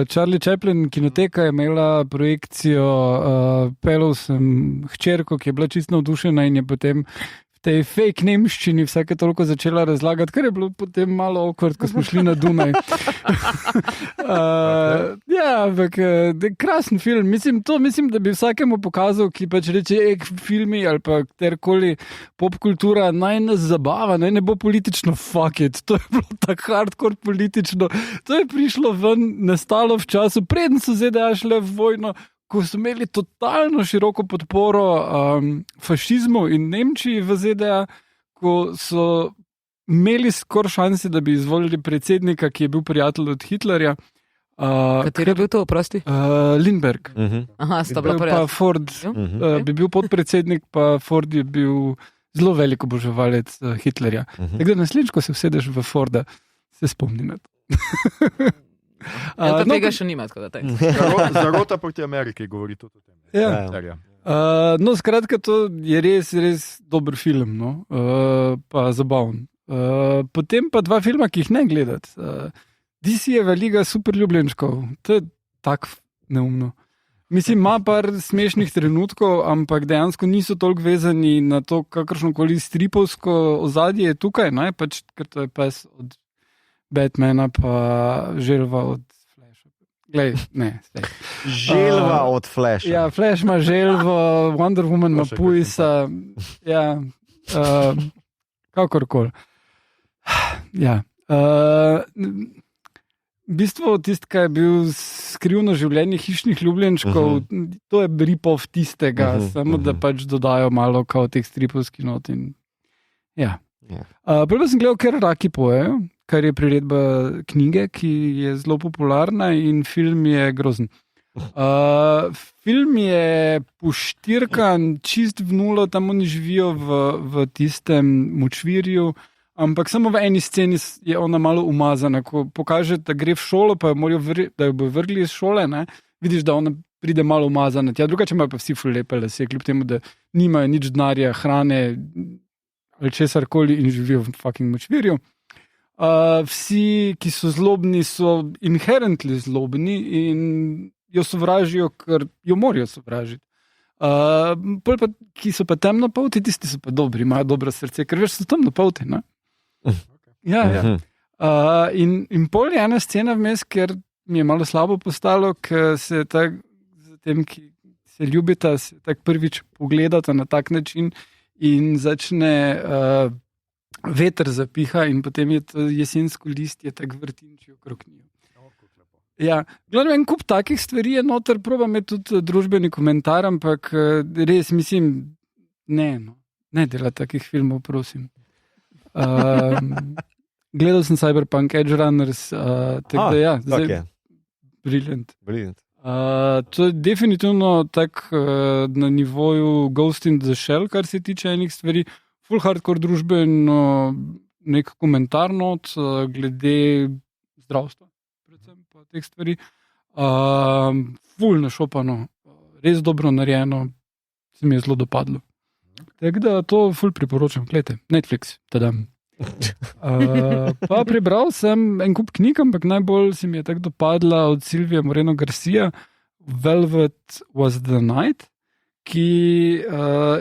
Charlie Chaplin, kinoteka, je imela projekcijo, pelil sem hčerko, ki je bila čisto navdušena in je potem v tej fake nemščini vsake toliko začela razlagati, kar je bilo potem malo awkward, ko smo šli na Dunaj. Ampak krasen film. Mislim, da bi vsakemu pokazal, ki pač reče, filmi ali pa katerkoli popkultura naj nas zabava, ne bo politično, fuck it. To je bilo tako hardcore politično. To je prišlo ven, nastalo v času, preden so ZDA šle v vojno, ko so imeli totalno široko podporo fašizmu in Nemčiji v ZDA, ko so imeli skoraj šanse, da bi izvolili predsednika, ki je bil prijatelj od Hitlerja. Kateri je bil to, oprosti? Lindbergh. Aha, sta bila prijatelj. Pa Ford bi bil podpredsednik, pa Ford je bil zelo velik oboževalec Hitlerja. Tako da naslednjič, ko se usedeš v Forda, se spomni na to. Tega še nima, tako da te. Zarota proti Ameriki govori tudi o tem. Skratka, to je res dober film, pa zabaven. Potem pa 2 filma, ki jih ne gledati. DC-jeva liga superljubljenčkov. To je tako neumno. Mislim, ima par smešnih trenutkov, ampak dejansko niso toliko vezani na to, kakršnokoli stripovsko ozadje je tukaj, pač, ker to je pes od Batmana, pa želva od Flasha. Glej, ne, stej. Želva od Flasha. Ja, Flash ima želvo, Wonder Woman ima pujsa. Ja, kakorkoli. Ja. V bistvu tisto, kar je bil Skrivno življenje hišnih ljubljenčkov, to je rip-off tistega, samo da pač dodajo malo kao teh stripovskih not. Ja. Prvo sem gledal, ker raki pojejo, kar je priredba knjige, ki je zelo popularna in film je grozen. Film je poštirkan čist v nulo, tam oni živijo v tistem močvirju, ampak samo v eni sceni je ona malo umazana, ko kaže, da gre v šolo, pa da jo bo vrgli iz šole, vidiš, da ona pride malo umazana. Drugače imajo pa vsi ful lepe lase, kljub temu, da nimajo nič denarja, hrane ali česarkoli in živijo v fucking močvirju. Vsi, ki so zlobni, so inherently zlobni in jo sovražijo, ker jo morajo sovražiti. Pa, ki so pa temnopolti, tisti so pa dobri, imajo dobro srce, ker veš, so temnopolti. Ja. In pol je ena scena vmes, ker mi je malo slabo postalo, ker se tak, z tem, ki se ljubita, se tak prvič pogledata na tak način in začne veter zapiha in potem je to jesensko listje tak vrtinči okrog njih. Ja, gledam, en kup takih stvari je noter, probam je tudi družbeni komentar, ampak res mislim, ne dela takih filmov, prosim. Gledal sem Cyberpunk Edge Runners, tako da ja, zdaj brilliant. To je definitivno tak na nivoju Ghost in the Shell, kar se tiče enih stvari, full hardcore družbeno nek komentar not glede zdravstva, predvsem pa teh stvari. Full našopano, res dobro narejeno, se mi je zelo dopadlo. Tako da to full priporočam, gledajte, Netflix, tadam. Pa prebral sem en kup knjig, ampak najbolj se mi je tako dopadla od Silvije Moreno Garcia Velvet Was the Night, ki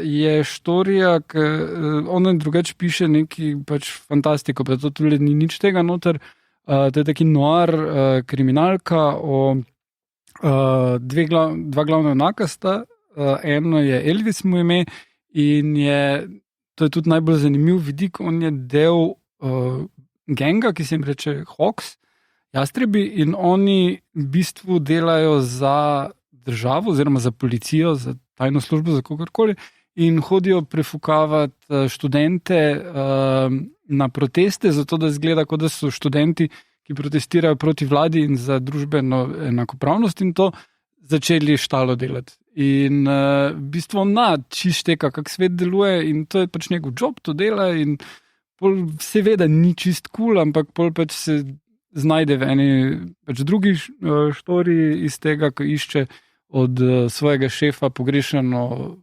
je štorija, ona drugače piše neki pač fantastiko, pa to tudi ni nič tega noter. To je taki noir kriminalka o dva glavna junaka sta. Eno je Elvis mu ime in to je tudi najbolj zanimiv vidik, on je del genga, ki se jim reče Hawks, jastrebi, in oni v bistvu delajo za državo oziroma za policijo, za tajno službo, za kogarkoli, in hodijo prefukavati študente na proteste, zato da izgleda, kot da so študenti, ki protestirajo proti vladi in za družbeno enakopravnost, in to začeli štalo delati. In v bistvu čišteka, kak svet deluje, in to je pač njegov job, to dela, in pol seveda ni čist cool, ampak pol pač se znajde v eni pač drugi štoriji iz tega, ko išče od svojega šefa pogrešano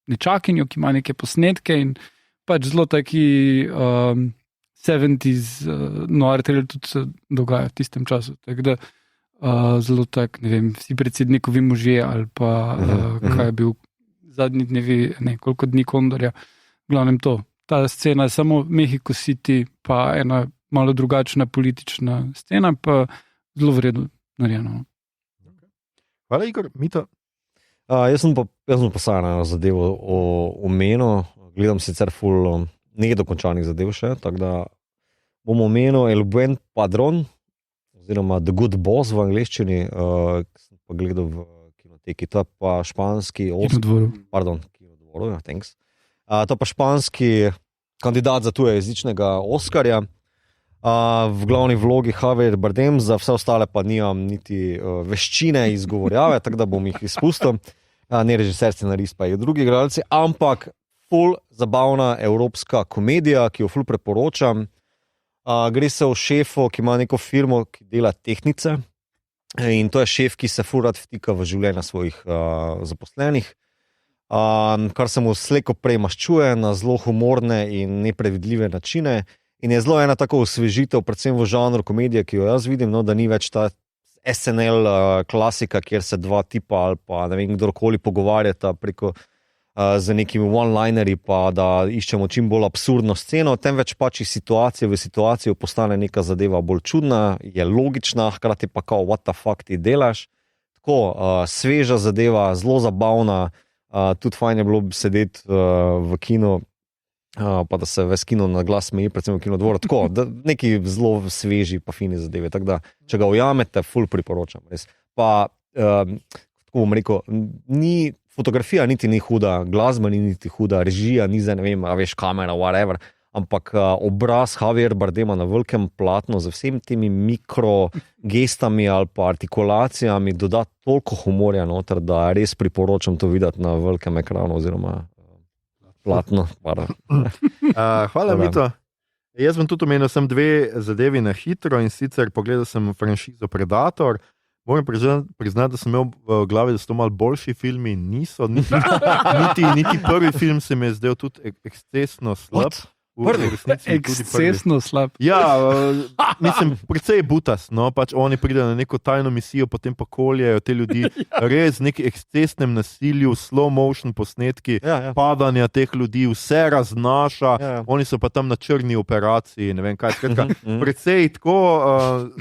nečakinjo, ki ima neke posnetke, in pač zelo taki 70s noir thriller tudi se dogaja v tistem času. Tako da zelo tak, ne vem, vsi predsednikovi možje ali pa kaj je bil zadnji dnevi, koliko dni Kondorja. V glavnem to. Ta scena je samo Mexico City, pa ena malo drugačna politična scena, pa zelo vredno narejeno. Hvala, Igor. Mito? Jaz sem pa samo zadevo omenil, gledam sicer full nedokončanih zadev še, tako da bom omenil El Buen Padrón, oziroma The Good Boss v angleščini, ki sem pa gledal v kinoteki, to je pa španski Kinodvoru, thanks. To je pa španski kandidat za tujejezičnega Oskarja, v glavni vlogi Javier Bardem, za vse ostale pa nimam niti veščine izgovorjave, tako da bom jih izpustil. Ne režiser, scenarist, pa je drugi igralci, ampak full zabavna evropska komedija, ki jo full preporočam. Gre se o šefu, ki ima neko firmo, ki dela tehnice, in to je šef, ki se full rad vtika v življenja svojih zaposlenih, kar se mu slejko prej maščuje na zelo humorne in neprevidljive načine. In je zelo ena tako osvežitev, predvsem v žanru komedije, ki jo jaz vidim, da ni več ta SNL klasika, kjer se dva tipa ali pa ne vem, kdorkoli pogovarjata preko z nekimi one-linerji, pa da iščemo čim bolj absurdno sceno, temveč pač iz situacije v situacijo postane neka zadeva bolj čudna, je logična, hkrati pa kao what the fuck ti delaš. Tako, sveža zadeva, zelo zabavna, tudi fajn je bilo sedeti v kino, pa da se ves kino na glas smeji, predvsem v Kinodvoru, tako, neki zelo sveži pa fini zadeve, tako da, če ga ujamete, full priporočam, res. Pa, tako bom rekel, fotografija niti ni huda, glasba ni niti huda, režija ni za, ne vem, a veš, kamera, whatever, ampak obraz Javier Bardema na velikem platnu z vsemi temi mikrogestami ali pa artikulacijami doda toliko humorja noter, da res priporočam to videti na velikem ekranu oziroma platno. Hvala, Mito. Jaz bom tudi omenil sem dve zadevi na hitro, in sicer pogledal sem franšizo Predator. Moram priznati, da sem imel v glavi, da so to malo boljši filmi, niso. Niti prvi film se mi je zdel tudi ekscesno slab. Ekscesno slab. Ja, mislim, precej butas. No, pač oni pridejo na neko tajno misijo, potem pa koljejo te ljudi. Res neki ekscesnem nasilju, slow motion posnetki, padanja teh ljudi, vse raznaša. Oni so pa tam na črni operaciji, ne vem kaj. Skratka, precej tako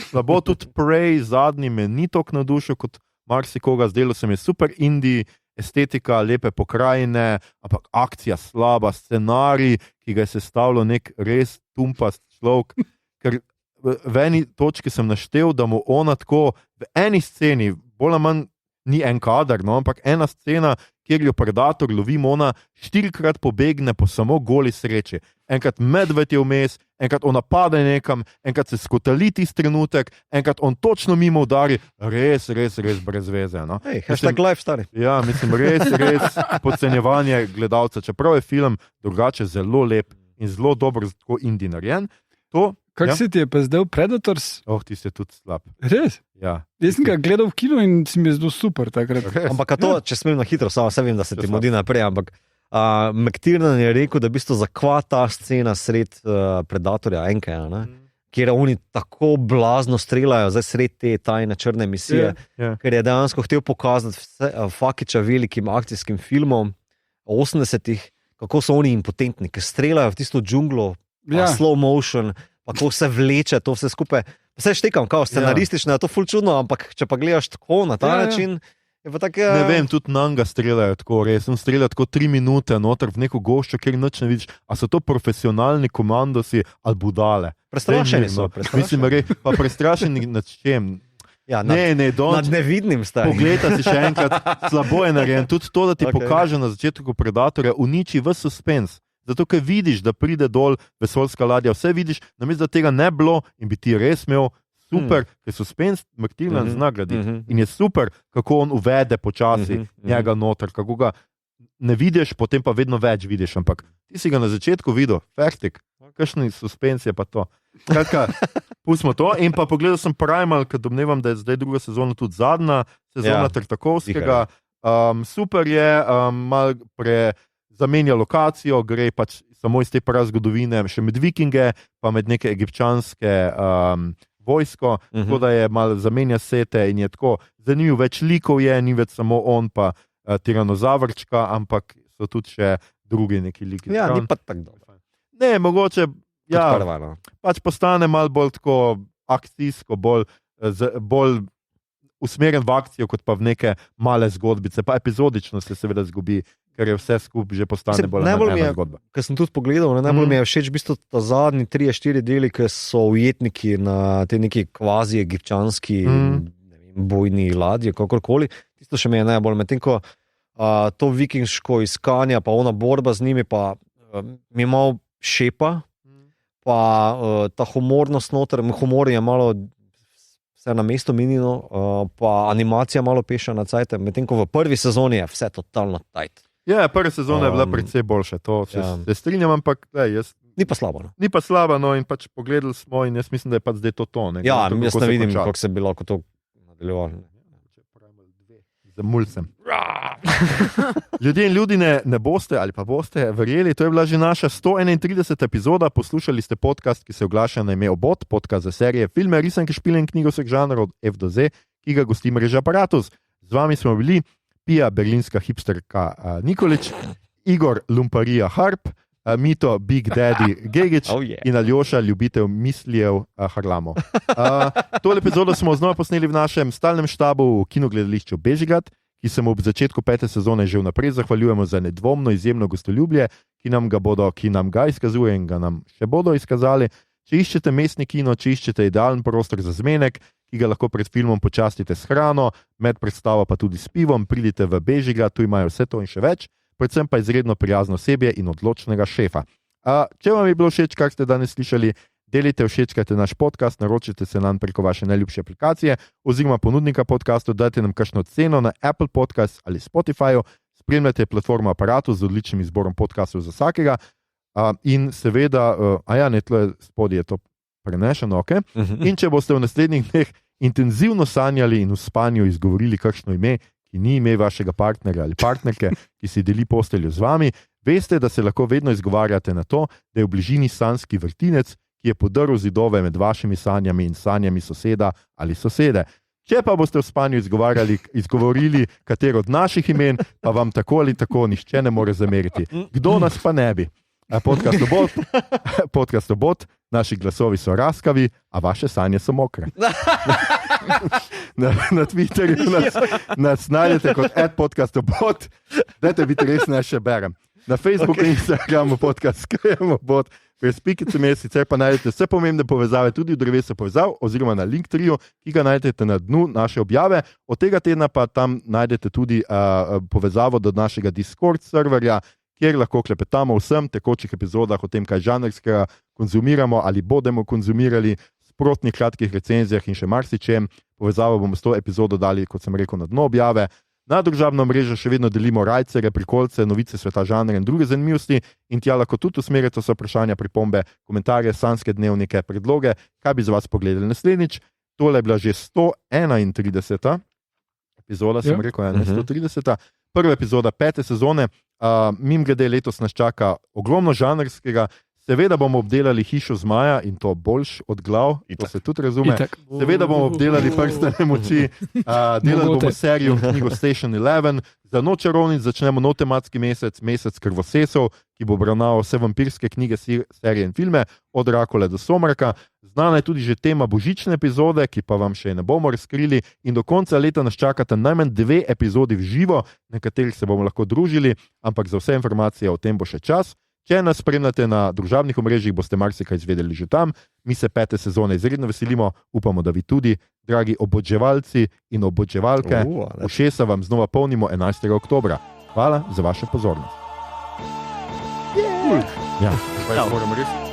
slabo, tudi Prey zadnji me ni toliko navdušil kot marsikoga, zdelo se mi je super indie, estetika, lepe pokrajine, ampak akcija slaba, scenarij, ki ga je sestavljal nek res tumpast človek, ker v eni točki sem naštel, da mu ona tako v eni sceni, bolj ali manj ni en kader, no, ampak ena scena, kjer jo predator lovi, ona 4-krat pobegne po samo goli sreči. Enkrat medved je vmes, enkrat ona pade nekam, enkrat se skotali tisti trenutek, enkrat on točno mimo udari, res brez veze. No. Hashtag life, stari. Ja, mislim, res podcenjevanje gledalca, čeprav je film drugače zelo lep in zelo dobro, tako indie narejen. Kako se ti je pa zdaj Predators? Ti si tudi slab. Res? Ja. Jaz sem ga gledal v kinu in si mi je zdel super takrat. Ampak to, če smem na hitro, samo vem, da se ti modi naprej, ampak McTiernan je rekel, da v bistvu zakva ta scena sred Predatorja Enkeja, kjer oni tako blazno streljajo sred te tajne črne misije, ker je dejansko hotel pokazati Fakiča velikim akcijskim filmom 80-ih, kako so oni impotentni, ker streljajo v tisto džunglo, slow motion, pa ko se vleče to vse skupaj. Vse štekam, kao scenaristično, je to ful čudno, ampak če pa gledaš tako na ta način, je pa tako... Ne vem, tudi Nanga streljajo tako res. On strelja tako 3 minute noter v neko goščo, kjer nič ne vidiš. A so to profesionalni komandosi ali budale? Prestrašeni so. Mislim, pa prestrašeni nad čem? Ja, nad nevidnim starim. Poglejte si še enkrat, slabo je narejen. Tudi to, da ti pokaže na začetku Predatorja, uniči v suspens. Zato, ker vidiš, da pride dol vesoljska ladja, vse vidiš, namesto da tega ne bilo in bi ti res imel super, ker suspens McTiernan zna graditi. In je super, kako on uvede počasi njega noter, kako ga ne vidiš, potem pa vedno več vidiš, ampak ti si ga na začetku videl, fertik, kakšni suspens je pa to. Kratka, pustimo to in pa pogledal sem Primal, ker domnevam, da je zdaj druga sezona tudi zadnja sezona Tartakovskega. Super je, malo zamenja lokacijo, gre pač samo iz te prazgodovine, še med vikinge, pa med neke egipčanske vojsko, tako da je malo zamenja sete in je tako zanimiv, več likov je, ni več samo on pa tiranozavrčka, ampak so tudi še drugi neki liki. Ja, ni pa tako dobro. Ne, mogoče, pač postane malo bolj tako akcijsko, bolj usmerjen v akcijo, kot pa v neke male zgodbice, pa epizodično se seveda zgubi, ker je vse skupaj že postane bolj ena zgodba. Ker sem tudi pogledal, najbolj mi je všeč v bistvu ta zadnji 3-4 deli, ki so ujetniki na te neki kvazi egipčanski bojni ladji, kakorkoli. Tisto še mi je najbolj, medtem ko to vikingško iskanje, pa ona borba z njimi, pa mi je malo šepa, pa ta humornost noter, humor je malo vse na mesto minilo, pa animacija malo peša na cajte, medtem ko v prvi sezoni je vse totalno tajt. Ja, prva sezona je bila precej boljša, to se strinjam, ampak ni pa slabo. Ni pa slabo, no, in pač pogledali smo in jaz mislim, da je pač zdaj to. Ja, jaz ne vidim, kako se bi lahko to nadaljevalo. Za mulcem. Ljudje in ljudine ne boste ali pa boste verjeli, to je bila že naša 131. epizoda, poslušali ste podcast, ki se oglaša na ime Obot, podcast za serije, filme, risanke, špile in knjigo vseh žanrov od F do Z, ki ga gosti mreža Aparatus. Z vami smo bili Pija, berlinska hipsterka Nikolič, Igor Lumparija Harp, Mito Big Daddy Gegič in Aljoša, ljubitev mislijev Harlamo. Tole epizodo smo znova posneli v našem stalnem štabu v kinogledališču Bežigrad, ki se mu ob začetku 5. sezone že vnaprej zahvaljujemo za nedvomno izjemno gostoljubje, ki nam ga izkazuje in ga nam še bodo izkazali. Če iščete mestni kino, če iščete idealen prostor za zmenek, ki ga lahko pred filmom počastite s hrano, med predstavo pa tudi s pivom, pridite v Bežigrad, tu imajo vse to in še več, predvsem pa izredno prijazno osebje in odločnega šefa. Če vam je bilo všeč, kar ste danes slišali, delite, všečkajte naš podcast, naročite se nam preko vaše najljubše aplikacije oziroma ponudnika podcastov, dajte nam kakšno ceno na Apple Podcast ali Spotifyju, spremljate platformo Aparatus z odličnim izborom podcastov za vsakega in seveda, tle spodje je to prenešeno, ok? In če boste v naslednjih dneh intenzivno sanjali in v spanju izgovorili kakšno ime, ki ni ime vašega partnerja ali partnerke, ki si deli posteljo z vami, Veste, da se lahko vedno izgovarjate na to, da je v bližini sanjski vrtinec, ki je podrl zidove med vašimi sanjami in sanjami soseda ali sosede. Če pa boste v spanju izgovorili katero od naših imen, pa vam tako ali tako nihče ne more zameriti. Kdo nas pa ne bi? Podcast Obot, naši glasovi so raskavi, a vaše sanje so mokre. Na Twitterju nas najdete kot @podcastobot, dajte biti res ne še berem. Na Facebooku in Instagramu podcast Skrijemo Bot, brez pikice mes, sicer pa najdete vse pomembne povezave tudi v drevesu povezav oziroma na Linktree, ki ga najdete na dnu naše objave. Od tega tedna pa tam najdete tudi povezavo do našega Discord serverja, kjer lahko klepetamo o vsem tekočih epizodah, o tem, kaj žanrskega konzumiramo ali bomo konzumirali, sprotnih kratkih recenzijah in še marsičem. Povezavo bomo s to epizodo dali, kot sem rekel, na dno objave. Na družabno mrežo še vedno delimo rajcere, prikolce, novice sveta žanra in druge zanimivosti in tja lahko tudi usmerite vse vprašanja, pripombe, komentarje, sanjske dnevnike, predloge, kaj bi za vas pogledali naslednjič. Tole je bila že 131. epizoda, sem rekel, 130. Prva epizoda 5. sezone. Mimogrede, letos nas čaka ogromno žanrskega. Seveda bomo obdelali Hišo zmaja in to boljš od glav, to se tudi razume. Seveda bomo obdelali Prstane moči, delali bomo serijo knjigo Station 11, za Noč čarovnic začnemo nov tematski mesec, mesec krvosesov, ki bo obravnaval vse vampirske knjige, serije in filme, od Drakule do Somraka. Znana je tudi že tema božične epizode, ki pa vam še ne bomo razkrili, in do konca leta nas čakata najmanj 2 epizodi v živo, na katerih se bomo lahko družili, ampak za vse informacije o tem bo še čas. Če nas spremljate na družabnih omrežjih, boste marsikaj izvedeli že tam. Mi se 5. sezone izredno veselimo, upamo, da vi tudi, dragi obodževalci in obodževalke. Ušesa vam znova polnimo 11. oktobra. Hvala za vašo pozornost. Ja, zdaj moramo res.